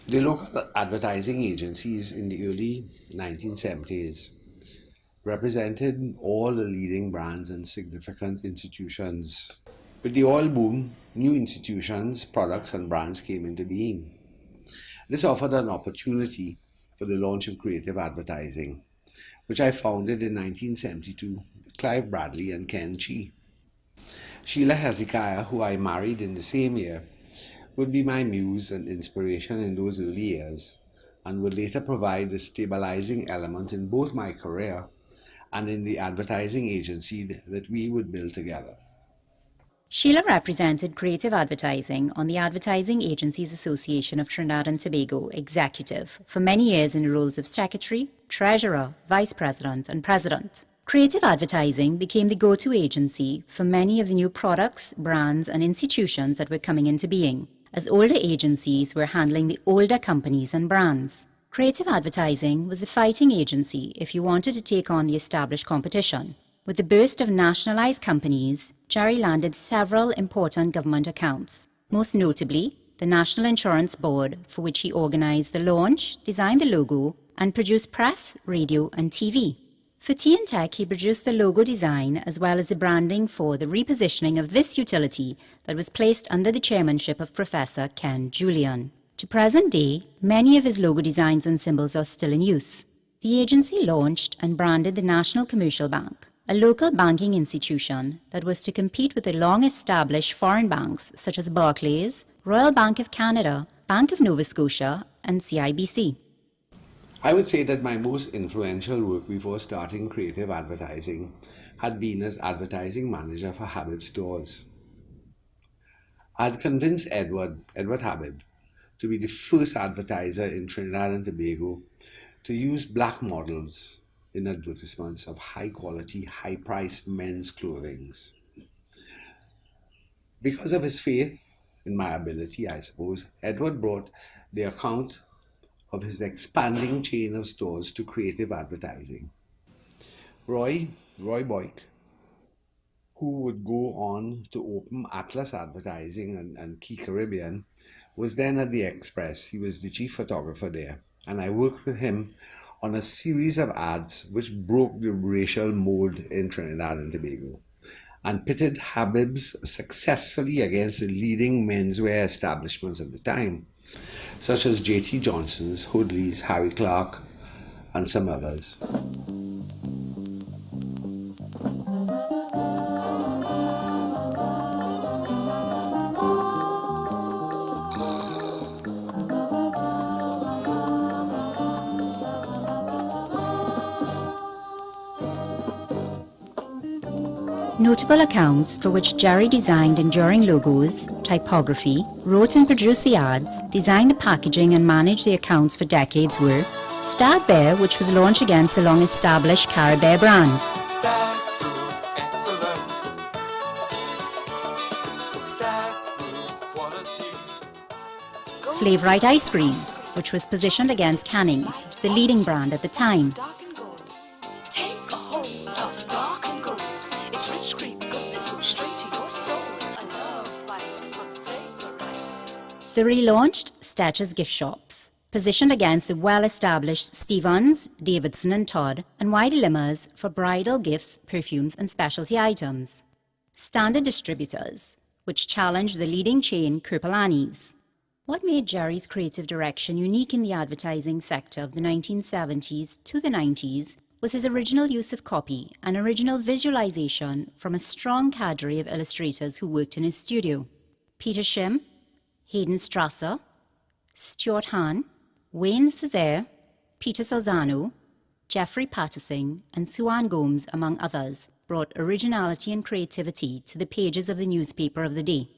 The local advertising agencies in the early 1970s represented all the leading brands and significant institutions. With the oil boom, new institutions, products and brands came into being. This offered an opportunity for the launch of creative advertising, which I founded in 1972 with Clive Bradley and Ken Chi. Sheila Hezekiah, who I married in the same year, would be my muse and inspiration in those early years, and would later provide the stabilizing element in both my career and in the advertising agency that we would build together. Sheila represented creative advertising on the Advertising Agencies Association of Trinidad and Tobago executive for many years in the roles of secretary, treasurer, vice president, and president. Creative advertising became the go-to agency for many of the new products, brands, and institutions that were coming into being, as older agencies were handling the older companies and brands. Creative advertising was the fighting agency if you wanted to take on the established competition. With the burst of nationalized companies, Jerry landed several important government accounts, most notably the National Insurance Board, for which he organized the launch, designed the logo, and produced press, radio, and TV. For T&Tech, he produced the logo design as well as the branding for the repositioning of this utility that was placed under the chairmanship of Professor Ken Julian. To present day, many of his logo designs and symbols are still in use. The agency launched and branded the National Commercial Bank, a local banking institution that was to compete with the long-established foreign banks such as Barclays, Royal Bank of Canada, Bank of Nova Scotia, and CIBC. I would say that my most influential work before starting creative advertising had been as advertising manager for Habib stores. I had convinced Edward Habib to be the first advertiser in Trinidad and Tobago to use black models in advertisements of high-quality, high-priced men's clothing. Because of his faith in my ability, I suppose, Edward brought the account of his expanding chain of stores to creative advertising. Roy Boyk, who would go on to open Atlas Advertising and Key Caribbean, was then at the Express. He was the chief photographer there, and I worked with him on a series of ads which broke the racial mold in Trinidad and Tobago and pitted Habib's successfully against the leading menswear establishments at the time, such as J.T. Johnson's, Hoodley's, Harry Clark, and some others. Notable accounts for which Jerry designed enduring logos, typography, wrote and produced the ads, designed the packaging and managed the accounts for decades were Stag Bear, which was launched against the long-established Caribbean brand. Flavorite Ice Cream, which was positioned against Canning's, the leading brand at the time. The relaunched Stetcher's Gift Shops, positioned against the well-established Stevens, Davidson and Todd, and Wide Limers for bridal gifts, perfumes and specialty items. Standard Distributors, which challenged the leading chain Kirpalani's. What made Jerry's creative direction unique in the advertising sector of the 1970s to the 90s was his original use of copy and original visualization from a strong cadre of illustrators who worked in his studio. Peter Shim, Hayden Strasser, Stuart Hahn, Wayne Césaire, Peter Sozano, Jeffrey Patterson, and Suan Gomes, among others, brought originality and creativity to the pages of the newspaper of the day.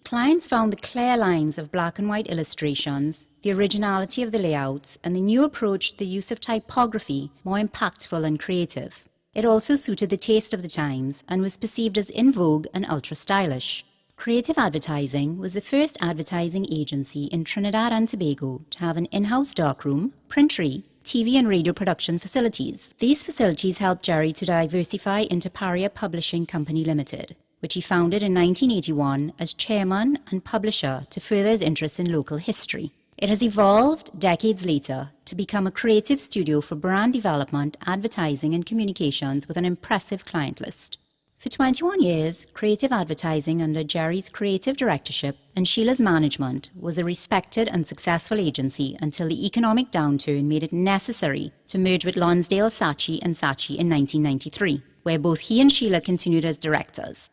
Clients found the clear lines of black and white illustrations, the originality of the layouts, and the new approach to the use of typography more impactful and creative. It also suited the taste of the times and was perceived as in vogue and ultra-stylish. Creative Advertising was the first advertising agency in Trinidad and Tobago to have an in-house darkroom, printery, TV and radio production facilities. These facilities helped Jerry to diversify into Priime Publishing Company Limited, which he founded in 1981 as chairman and publisher to further his interest in local history. It has evolved decades later to become a creative studio for brand development, advertising and communications with an impressive client list. For 21 years, Creative Advertising under Jerry's creative directorship and Sheila's management was a respected and successful agency until the economic downturn made it necessary to merge with Lonsdale Saatchi & Saatchi in 1993, where both he and Sheila continued as directors.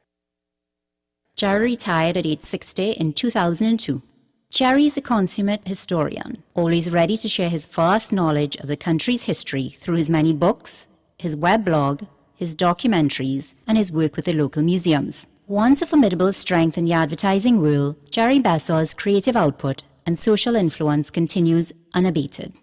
Jerry retired at age 60 in 2002. Jerry is a consummate historian, always ready to share his vast knowledge of the country's history through his many books, his web blog, his documentaries, and his work with the local museums. Once a formidable strength in the advertising world, Jerry Bessor's creative output and social influence continues unabated.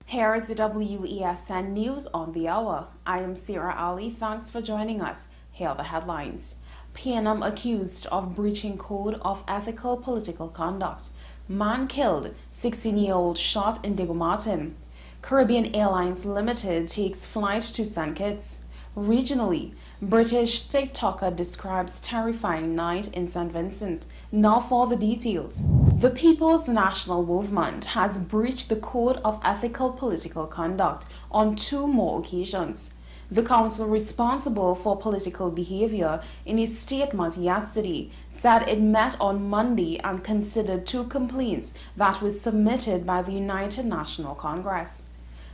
Here is the WESN News on the Hour. I am Sarah Ali. Thanks for joining us. Here are the headlines. PNM accused of breaching Code of Ethical Political Conduct. Man killed, 16-year-old shot in Diego Martin. Caribbean Airlines Limited takes flight to St. Kitts. Regionally, British TikToker describes terrifying night in St. Vincent. Now for the details. The People's National Movement has breached the Code of Ethical Political Conduct on 2 more occasions. The council responsible for political behavior in a statement yesterday said it met on Monday and considered 2 complaints that were submitted by the United National Congress.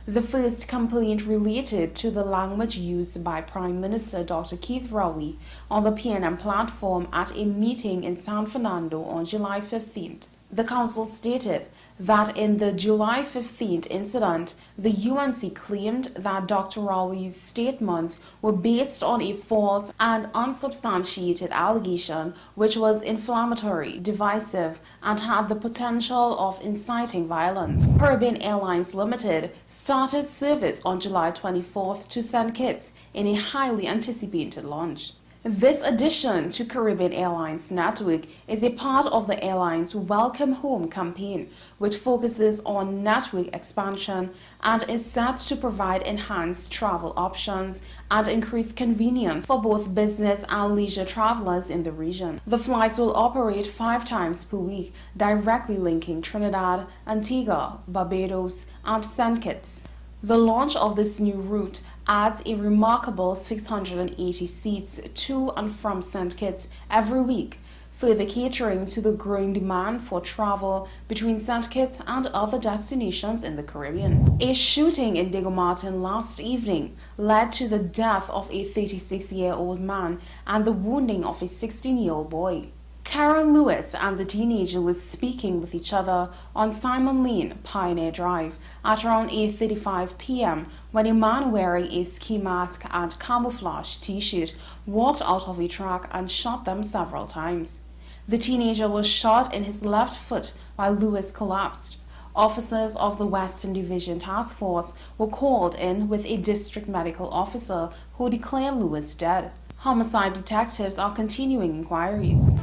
The first complaint related to the language used by Prime Minister Dr. Keith Rowley on the PNM platform at a meeting in San Fernando on July 15th. The council stated that in the July 15th incident, the UNC claimed that Dr. Rowley's statements were based on a false and unsubstantiated allegation which was inflammatory, divisive, and had the potential of inciting violence. Caribbean Airlines Limited started service on July 24th to St. Kitts in a highly anticipated launch. This addition to Caribbean Airlines network is a part of the airline's Welcome Home campaign, which focuses on network expansion and is set to provide enhanced travel options and increased convenience for both business and leisure travelers in the region. The flights will operate 5 times per week, directly linking Trinidad, Antigua, Barbados, and St. Kitts. The launch of this new route adds a remarkable 680 seats to and from St. Kitts every week, further catering to the growing demand for travel between St. Kitts and other destinations in the Caribbean. A shooting in Diego Martin last evening led to the death of a 36-year-old man and the wounding of a 16-year-old boy. Karen Lewis and the teenager were speaking with each other on Simon Lane, Pioneer Drive, at around 8:35 p.m. when a man wearing a ski mask and camouflage t-shirt walked out of a truck and shot them several times. The teenager was shot in his left foot while Lewis collapsed. Officers of the Western Division Task Force were called in with a district medical officer who declared Lewis dead. Homicide detectives are continuing inquiries.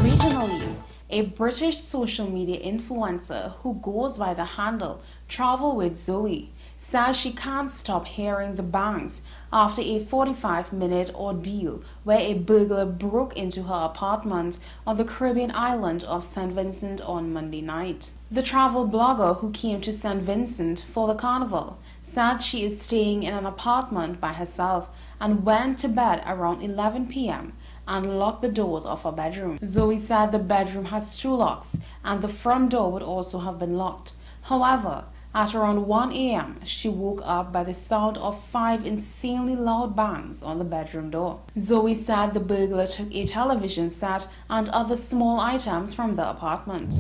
Regionally, a British social media influencer who goes by the handle Travel with Zoe says she can't stop hearing the bangs after a 45-minute ordeal where a burglar broke into her apartment on the Caribbean island of St. Vincent on Monday night. The travel blogger who came to St. Vincent for the carnival said she is staying in an apartment by herself and went to bed around 11 p.m. and locked the doors of her bedroom. Zoe said the bedroom has 2 locks and the front door would also have been locked. However, At around 1 a.m., she woke up by the sound of 5 insanely loud bangs on the bedroom door. Zoe said the burglar took a television set and other small items from the apartment.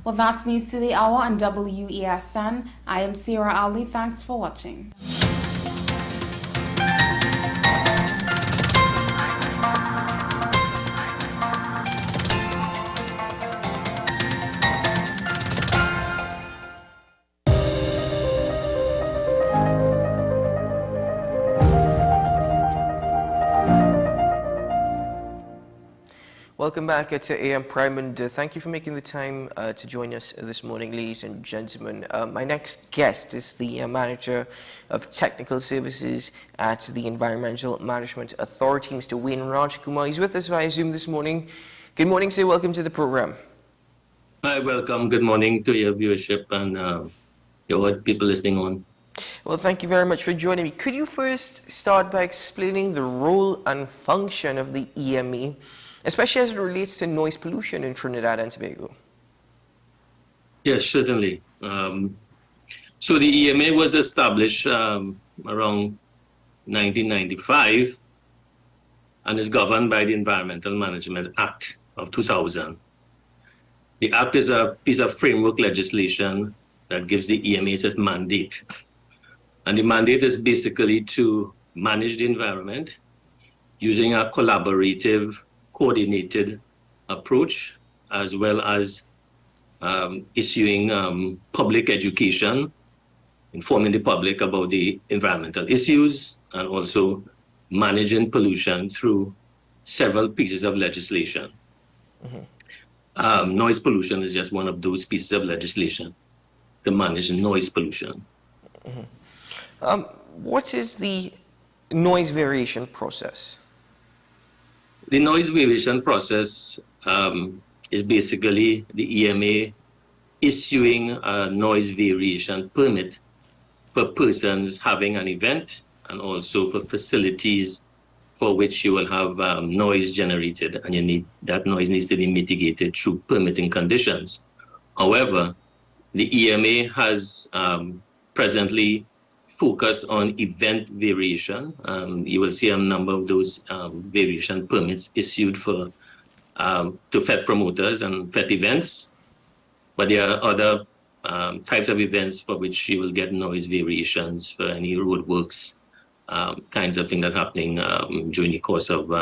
Well, that's news to the hour on WESN. I am Sarah Ali. Thanks for watching. Welcome back to AM Prime, and thank you for making the time to join us this morning, ladies and gentlemen. My next guest is the Manager of Technical Services at the Environmental Management Authority, Mr. Wayne Rajkumar. He's with us via Zoom this morning. Good morning, sir. Welcome to the program. Hi, welcome. Good morning to your viewership and your people listening on. Well, thank you very much for joining me. Could you first start by explaining the role and function of the EMA, especially as it relates to noise pollution in Trinidad and Tobago? Yes, certainly. So the EMA was established around 1995 and is governed by the Environmental Management Act of 2000. The Act is a piece of framework legislation that gives the EMA its mandate. And the mandate is basically to manage the environment using a collaborative, coordinated approach, as well as issuing public education, informing the public about the environmental issues, and also managing pollution through several pieces of legislation. Mm-hmm. Noise pollution is just one of those pieces of legislation to manage noise pollution. Mm-hmm. What is the noise variation process? The noise variation process is basically the EMA issuing a noise variation permit for persons having an event and also for facilities for which you will have noise generated, and that noise needs to be mitigated through permitting conditions. However, the EMA has presently focus on event variation. You will see a number of those variation permits issued to FET promoters and FET events, but there are other types of events for which you will get noise variations for any roadworks, kinds of things that are happening during the course of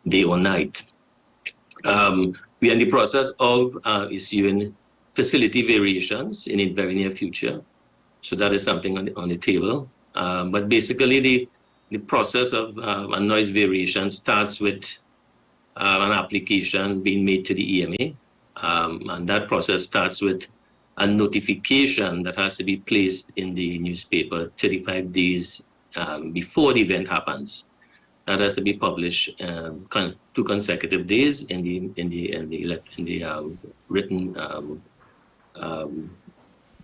day or night. We are in the process of issuing facility variations in the very near future. So that is something on the table. But basically, the process of a noise variation starts with an application being made to the EMA. And that process starts with a notification that has to be placed in the newspaper 35 days before the event happens. That has to be published 2 consecutive days in the written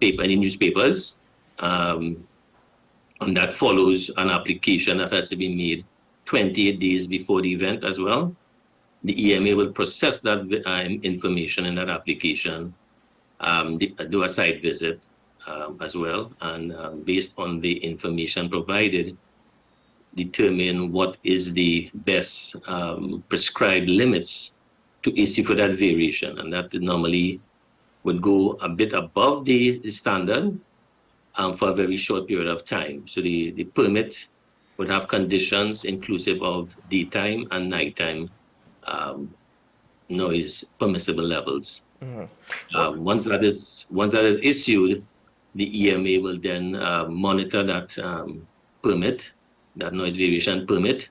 paper, in the newspapers. And that follows an application that has to be made 28 days before the event as well. The EMA will process that information in that application, do a site visit as well, and based on the information provided, determine what is the best prescribed limits to issue for that variation. And that normally would go a bit above the standard, for a very short period of time. So the permit would have conditions inclusive of daytime and nighttime noise permissible levels. Mm-hmm. Once that is issued, the EMA will then monitor that permit, that noise variation permit,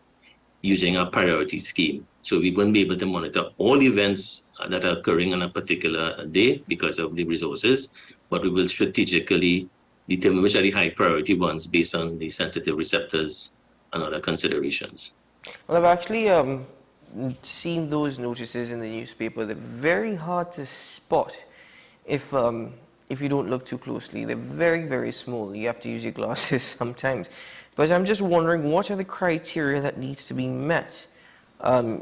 using a priority scheme. So we won't be able to monitor all events that are occurring on a particular day because of the resources, but we will strategically determine which are the high priority ones based on the sensitive receptors and other considerations. Well, I've actually seen those notices in the newspaper. They're very hard to spot if you don't look too closely. They're very, very small. You have to use your glasses sometimes. But I'm just wondering, what are the criteria that needs to be met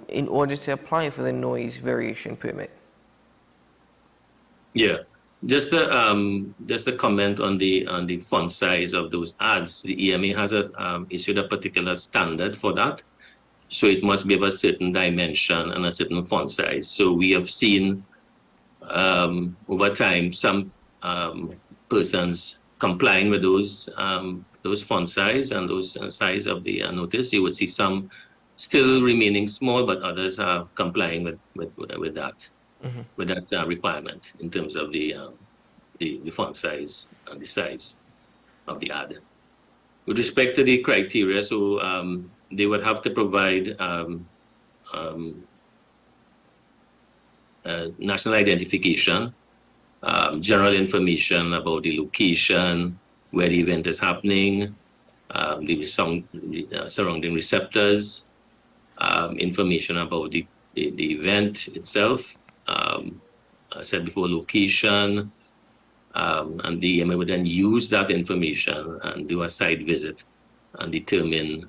in order to apply for the noise variation permit? Yeah. Just a comment on the font size of those ads. The EMA has issued a particular standard for that, so it must be of a certain dimension and a certain font size. So we have seen over time some persons complying with those font size and those size of the notice. You would see some still remaining small, but others are complying with that. With that requirement in terms of the font size and the size of the ad. With respect to the criteria, so they would have to provide national identification, general information about the location, where the event is happening, the surrounding receptors, information about the event itself. I said before, location, and the EMA would then use that information and do a site visit and determine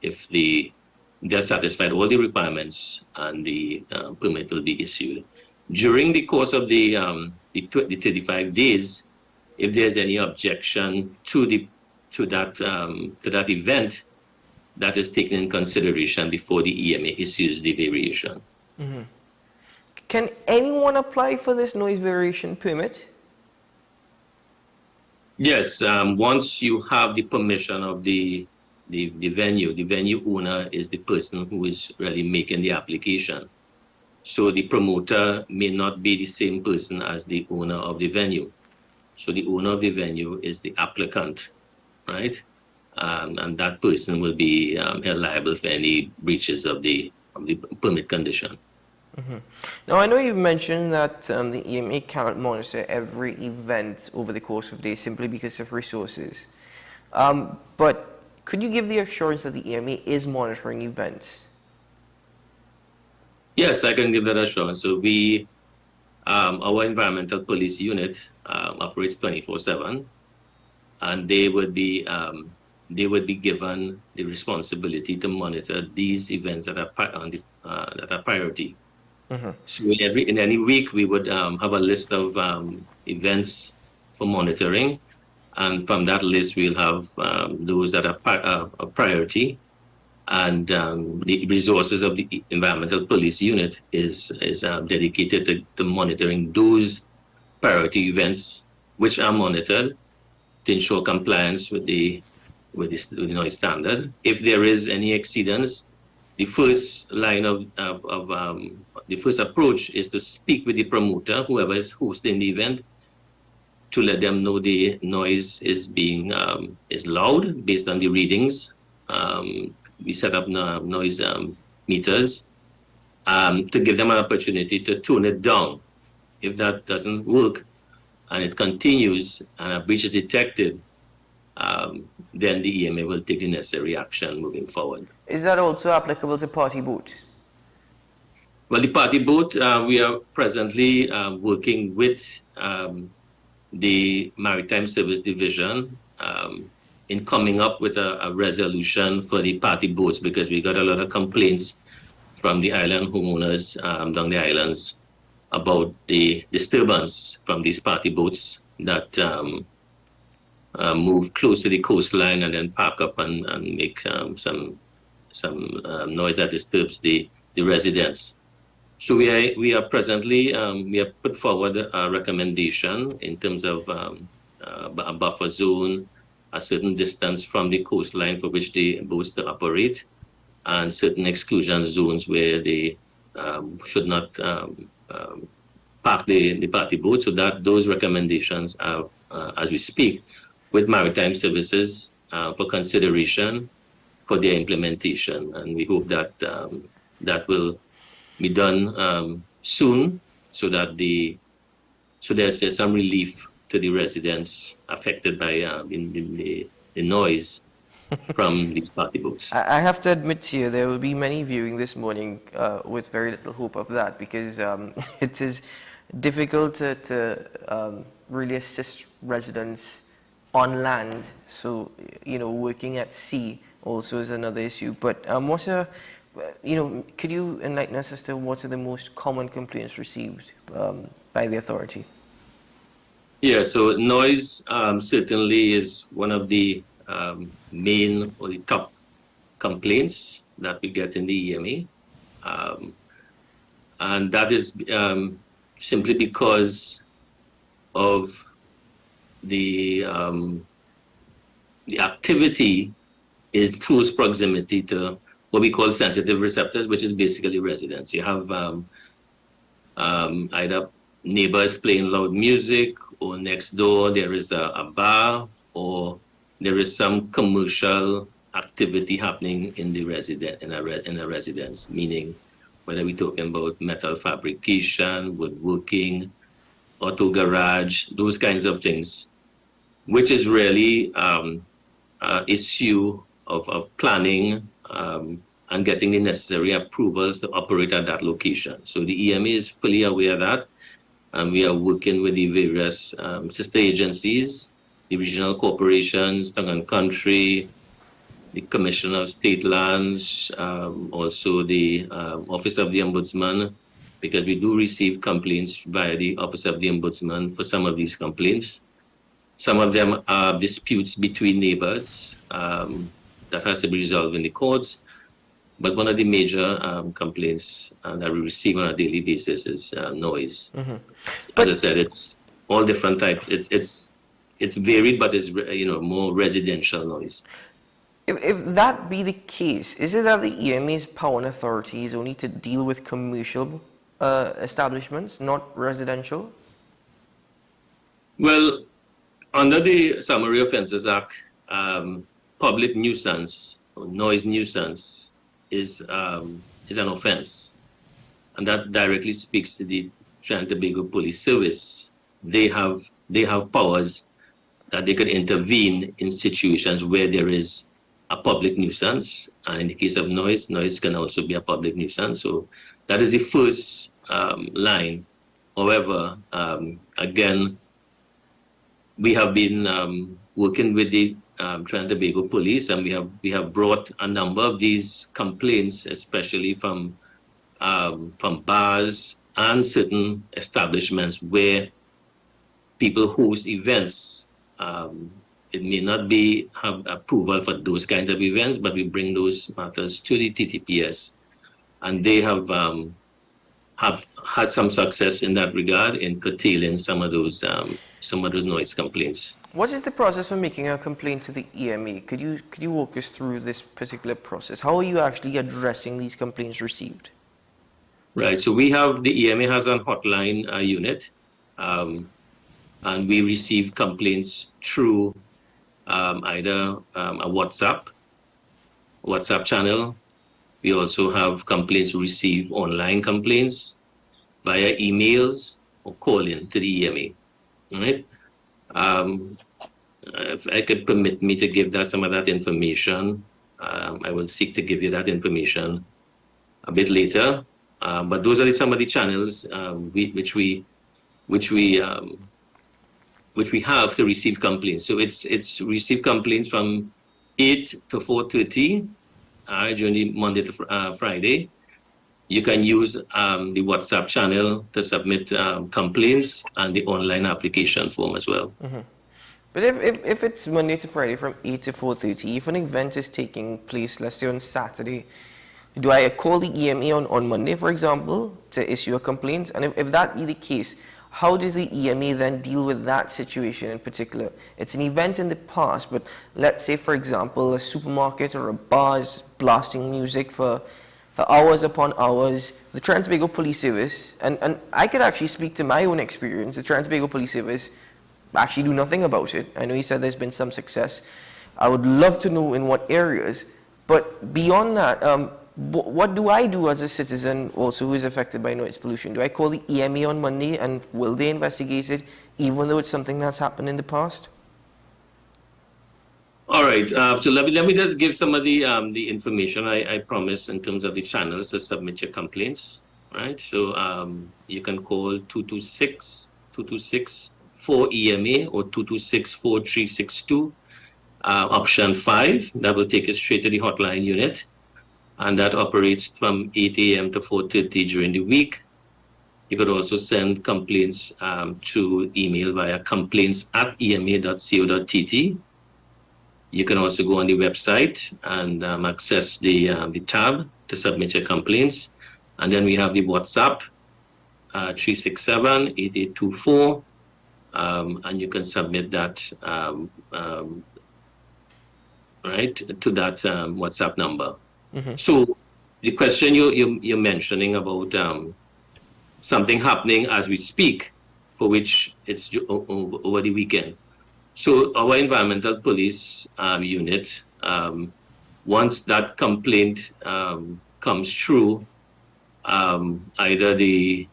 if they're satisfied all the requirements and the permit will be issued. During the course of the 35 days, if there's any objection to that event, that is taken in consideration before the EMA issues the variation. Can anyone apply for this noise variation permit? Yes, once you have the permission of the venue owner is the person who is really making the application. So the promoter may not be the same person as the owner of the venue. So the owner of the venue is the applicant, right? And that person will be held liable for any breaches of the permit condition. Now, I know you've mentioned that the EMA cannot monitor every event over the course of days simply because of resources. But could you give the assurance that the EMA is monitoring events? Yes, I can give that assurance. So our environmental police unit operates 24/7, and they would be given the responsibility to monitor these events that are priority. So in any week, we would have a list of events for monitoring, and from that list, we'll have those that are a priority, and the resources of the environmental police unit is dedicated to monitoring those priority events, which are monitored to ensure compliance with the noise standard. If there is any exceedance, the first line of the first approach is to speak with the promoter, whoever is hosting the event, to let them know the noise is being is loud based on the readings. We set up noise meters to give them an opportunity to tune it down. If that doesn't work and it continues and a breach is detected, then the EMA will take the necessary action moving forward. Is that also applicable to party boats? Well, the party boat, we are presently working with the Maritime Service Division in coming up with a resolution for the party boats, because we got a lot of complaints from the island homeowners down the islands about the disturbance from these party boats that move close to the coastline and then park up and make some noise that disturbs the residents. So we are presently, we have put forward a recommendation in terms of a buffer zone, a certain distance from the coastline for which the boats to operate, and certain exclusion zones where they should not park the party boats. So that those recommendations are, as we speak, with Maritime Services for consideration for their implementation, and we hope that that will be done soon, so that there's some relief to the residents affected by the noise from these party boats. I have to admit to you, there will be many viewing this morning with very little hope of that, because it is difficult to really assist residents on land. So, working at sea also is another issue. But could you enlighten us as to what are the most common complaints received by the authority? Yeah, so noise certainly is one of the main or the top complaints that we get in the EMA. And that is simply because of the activity is close proximity to what we call sensitive receptors, which is basically residents. You have either neighbors playing loud music, or next door there is a bar, or there is some commercial activity happening in the in a residence, meaning whether we're talking about metal fabrication, woodworking, auto garage, those kinds of things, which is really issue of planning and getting the necessary approvals to operate at that location. So the EMA is fully aware of that, and we are working with the various sister agencies, the regional corporations, Tongue and Country, the Commissioner of State Lands, also the Office of the Ombudsman, because we do receive complaints via the Office of the Ombudsman for some of these complaints. Some of them are disputes between neighbors that has to be resolved in the courts. But one of the major complaints that we receive on a daily basis is noise. Mm-hmm. As I said, it's all different types. It's varied, but it's more residential noise. If that be the case, is it that the EMA's power and authority is only to deal with commercial establishments, not residential? Well, under the Summary Offences Act, public nuisance or noise nuisance is an offense, and that directly speaks to the Trinidad and Tobago Police Service. They have powers that they could intervene in situations where there is a public nuisance. And in the case of noise can also be a public nuisance. So that is the first line. However, again, we have been working with the Trinidad and Tobago Police, and we have brought a number of these complaints, especially from bars and certain establishments where people host events. It may not have approval for those kinds of events, but we bring those matters to the TTPS, and they have had some success in that regard in curtailing some of those noise complaints. What is the process for making a complaint to the EMA? Could you walk us through this particular process? How are you actually addressing these complaints received? Right. So the EMA has a hotline unit, and we receive complaints through either a WhatsApp channel. We also have complaints received, online complaints, via emails or calling to the EMA. All right. If I could permit me to give some of that information, I will seek to give you that information a bit later. But those are some of the channels which we have to receive complaints. So it's receive complaints from 8 to 4:30 during the Monday to Friday. You can use the WhatsApp channel to submit complaints and the online application form as well. Mm-hmm. But if it's Monday to Friday from 8 to 4:30, if an event is taking place, let's say on Saturday, do I call the EMA on Monday, for example, to issue a complaint? And if that be the case, how does the EMA then deal with that situation in particular? It's an event in the past, but let's say, for example, a supermarket or a bar is blasting music for hours upon hours. The Trinidad and Tobago Police Service, and I could actually speak to my own experience, the Trinidad and Tobago Police Service actually do nothing about it. I know you said there's been some success. I would love to know in what areas, but beyond that, what do I do as a citizen also who is affected by noise pollution? Do I call the EMA on Monday, and will they investigate it, even though it's something that's happened in the past? All right. So let me just give some of the information I promised in terms of the channels to submit your complaints. Right. So you can call 226-4EMA or 226-4362, option 5. That will take you straight to the hotline unit. And that operates from 8 a.m. to 4:30 during the week. You could also send complaints to email via complaints@ema.co.tt. You can also go on the website and access the tab to submit your complaints. And then we have the WhatsApp, 367-8824, and you can submit that right to that WhatsApp number. So the question you're mentioning about something happening as we speak, for which it's over the weekend. So our environmental police unit, once that complaint comes through, either the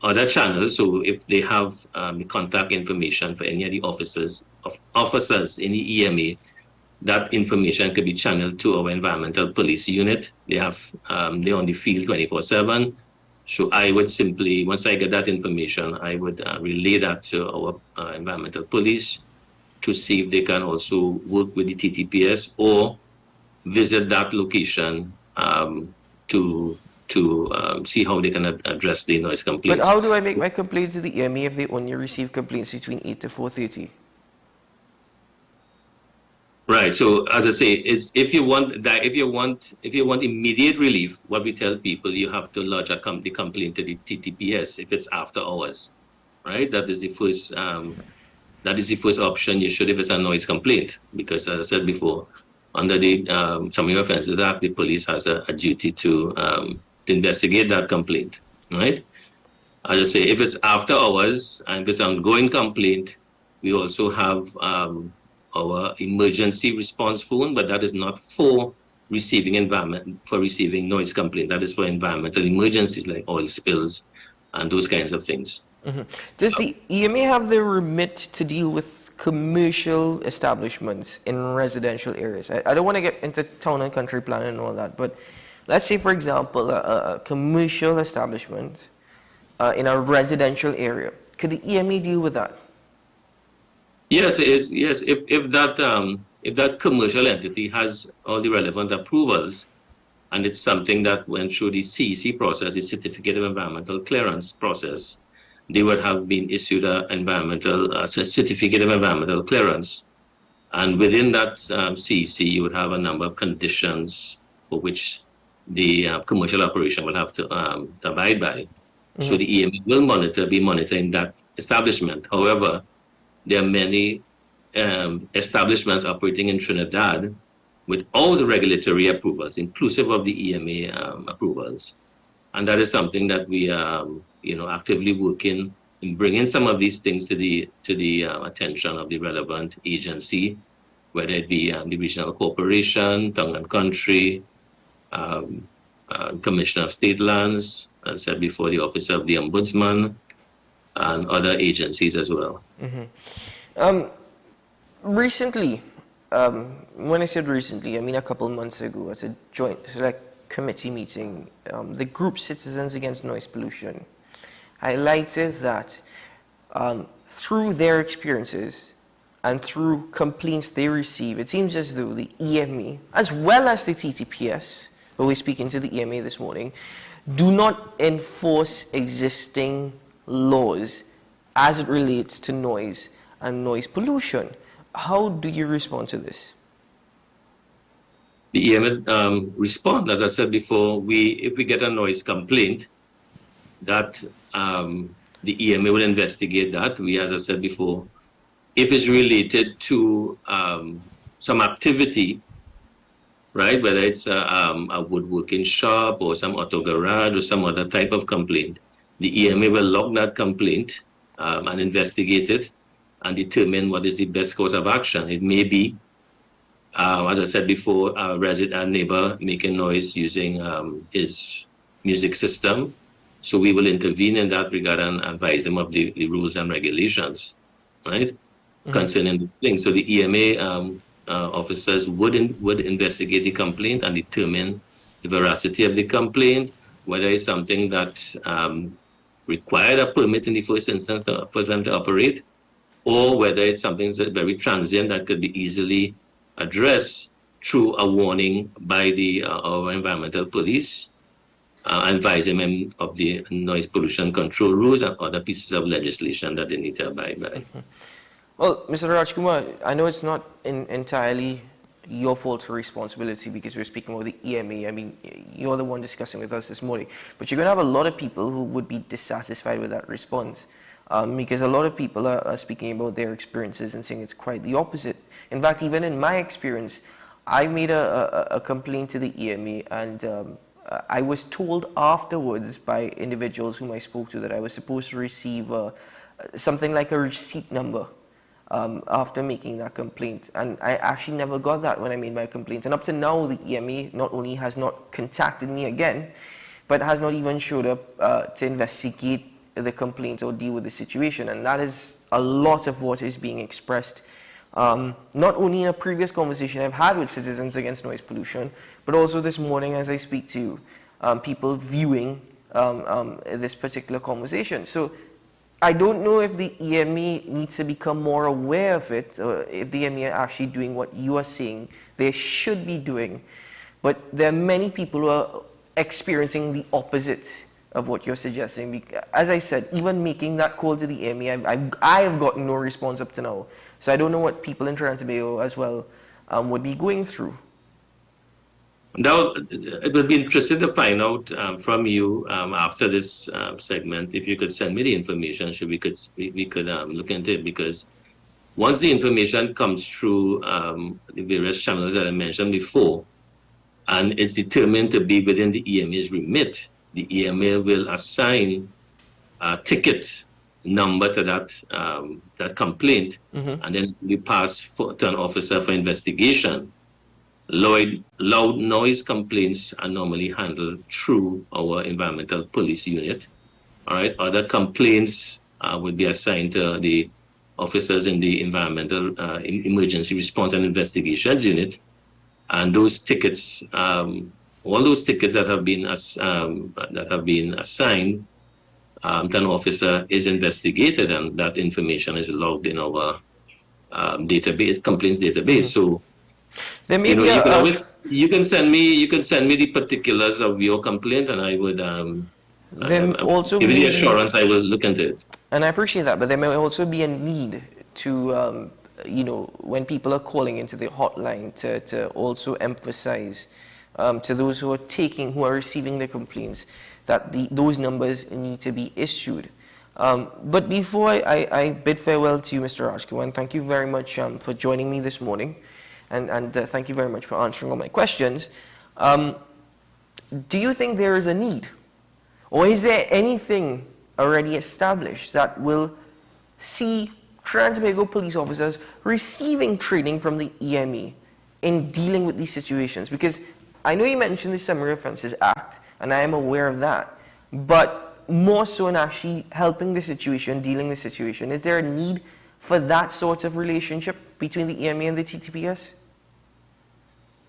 other channels, so if they have the contact information for any of the officers in the EMA, that information could be channeled to our environmental police unit. They're on the field 24/7. So I would simply, once I get that information, I would relay that to our environmental police to see if they can also work with the TTPS or visit that location to see how they can address the noise complaints. But how do I make my complaint to the EMA if they only receive complaints between 8 to 4:30? Right. So as I say, if you want immediate relief, what we tell people, you have to lodge the complaint to the TTPS if it's after hours, right? That is the first option you should if it's a noise complaint, because as I said before, under the Summary Offences Act, the police has a duty to investigate that complaint, right? As I say, if it's after hours and if it's an ongoing complaint, we also have our emergency response phone, but that is not for receiving noise complaint. That is for environmental emergencies like oil spills and those kinds of things. Does the EMA have the remit to deal with commercial establishments in residential areas? I don't want to get into town and country planning and all that, but let's say, for example, a commercial establishment in a residential area. Could the EMA deal with that? Yes, yes. If that commercial entity has all the relevant approvals, and it's something that went through the CEC process, the Certificate of Environmental Clearance process, they would have been issued a Certificate of Environmental Clearance, and within that CEC, you would have a number of conditions for which the commercial operation will have to abide by. So the EMA will be monitoring that establishment. However, there are many establishments operating in Trinidad with all the regulatory approvals, inclusive of the EMA approvals. And that is something that we are actively working in bringing some of these things to the attention of the relevant agency, whether it be the Regional Corporation, Town and Country, Commissioner of State Lands, as I said before, the Office of the Ombudsman, and other agencies as well. Recently, when I said recently, I mean a couple months ago, at a joint select committee meeting, the group Citizens Against Noise Pollution highlighted that through their experiences and through complaints they receive, it seems as though the EMA, as well as the TTPS, but we're speaking to the EMA this morning, do not enforce existing laws as it relates to noise and noise pollution. How do you respond to this? The EMA respond, as I said before, if we get a noise complaint, that the EMA will investigate that. As I said before, if it's related to some activity, right, whether it's a woodworking shop or some auto garage or some other type of complaint, the EMA will log that complaint and investigate it and determine what is the best course of action. It may be, as I said before, a neighbor making noise using his music system. So we will intervene in that regard and advise them of the rules and regulations, right, concerning the thing. So the EMA officers would investigate the complaint and determine the veracity of the complaint, whether it's something that required a permit in the first instance for them to operate, or whether it's something that's very transient that could be easily addressed through a warning by our environmental police, advising them of the noise pollution control rules and other pieces of legislation that they need to abide by. Well, Mr. Rajkumar, I know it's not entirely your fault or responsibility because we're speaking about the EMA. I mean, you're the one discussing with us this morning. But you're going to have a lot of people who would be dissatisfied with that response because a lot of people are speaking about their experiences and saying it's quite the opposite. In fact, even in my experience, I made a complaint to the EMA and I was told afterwards by individuals whom I spoke to that I was supposed to receive something like a receipt number after making that complaint. And I actually never got that when I made my complaint. And up to now, the EMA not only has not contacted me again, but has not even showed up to investigate the complaint or deal with the situation. And that is a lot of what is being expressed, not only in a previous conversation I've had with Citizens Against Noise Pollution, but also this morning as I speak to people viewing this particular conversation. So I don't know if the EMA needs to become more aware of it, or if the EMA are actually doing what you are saying they should be doing. But there are many people who are experiencing the opposite of what you're suggesting. As I said, even making that call to the EMA, I have gotten no response up to now. So I don't know what people in Trinidad and Tobago as well would be going through. Now, it would be interesting to find out from you after this segment if you could send me the information so we could look into it, because once the information comes through the various channels that I mentioned before, and it's determined to be within the EMA's remit, the EMA will assign a ticket number to that complaint, and then we pass to an officer for investigation. Loud noise complaints are normally handled through our environmental police unit. All right. Other complaints would be assigned to the officers in the environmental emergency response and investigations unit. And those tickets, all those tickets that have been assigned to an officer is investigated, and that information is logged in our database, complaints database. So. There may You can send me the particulars of your complaint, and I would give you the assurance I will look into it. And I appreciate that, but there may also be a need to, when people are calling into the hotline, to also emphasize to those who are receiving the complaints that those numbers need to be issued. But before I bid farewell to you, Mr. Rajkumar, and thank you very much for joining me this morning. And thank you very much for answering all my questions. Do you think there is a need? Or is there anything already established that will see Trinidad and Tobago police officers receiving training from the EMA in dealing with these situations? Because I know you mentioned the Summary Offences Act, and I am aware of that. But more so in actually helping the situation, dealing the situation, is there a need for that sort of relationship between the EMA and the TTPS?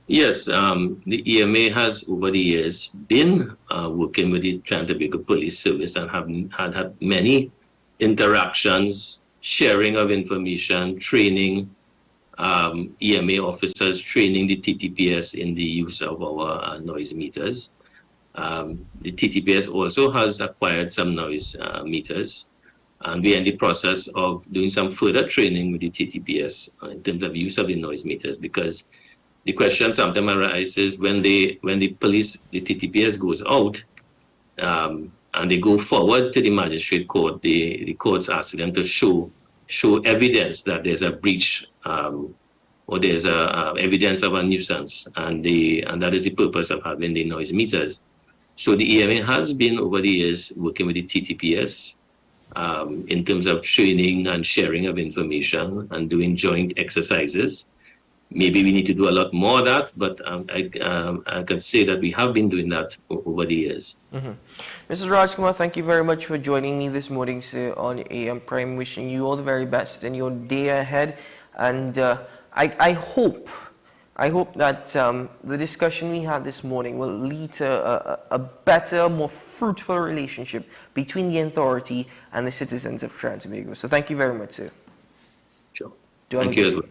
Yes, the EMA has over the years been working with the Trinidad and Tobago Police Service and have had many interactions, sharing of information, training EMA officers, training the TTPS in the use of our noise meters. The TTPS also has acquired some noise meters, and we are in the process of doing some further training with the TTPS in terms of use of the noise meters, because the question sometimes arises when the TTPS goes out and they go forward to the magistrate court, the courts ask them to show evidence that there's a breach or there's evidence of a nuisance, and that is the purpose of having the noise meters. So the EMA has been over the years working with the TTPS in terms of training and sharing of information and doing joint exercises. Maybe we need to do a lot more of that, but I can say that we have been doing that over the years. Mr. Rajkumar, thank you very much for joining me this morning, sir, on AM Prime. Wishing you all the very best in your day ahead. And I hope that the discussion we had this morning will lead to a better, more fruitful relationship between the authority and the citizens of Trinidad and Tobago. So thank you very much, sir. Sure. Thank you as well.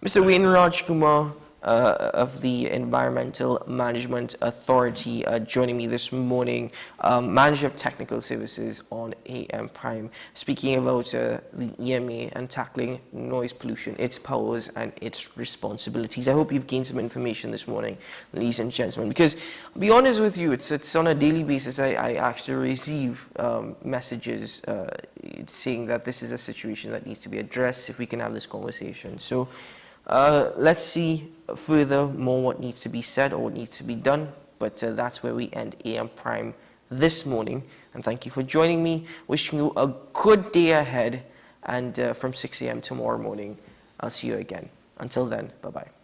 Mr. Wayne Rajkumar, of the Environmental Management Authority, joining me this morning, Manager of Technical Services on AM Prime, speaking about the EMA and tackling noise pollution, its powers and its responsibilities. I hope you've gained some information this morning, ladies and gentlemen, because I'll be honest with you, it's on a daily basis I actually receive messages saying that this is a situation that needs to be addressed if we can have this conversation. So let's see furthermore what needs to be said or what needs to be done, but that's where we end AM Prime this morning. And thank you for joining me. Wishing you a good day ahead, and from 6 a.m. tomorrow morning, I'll see you again. Until then, bye-bye.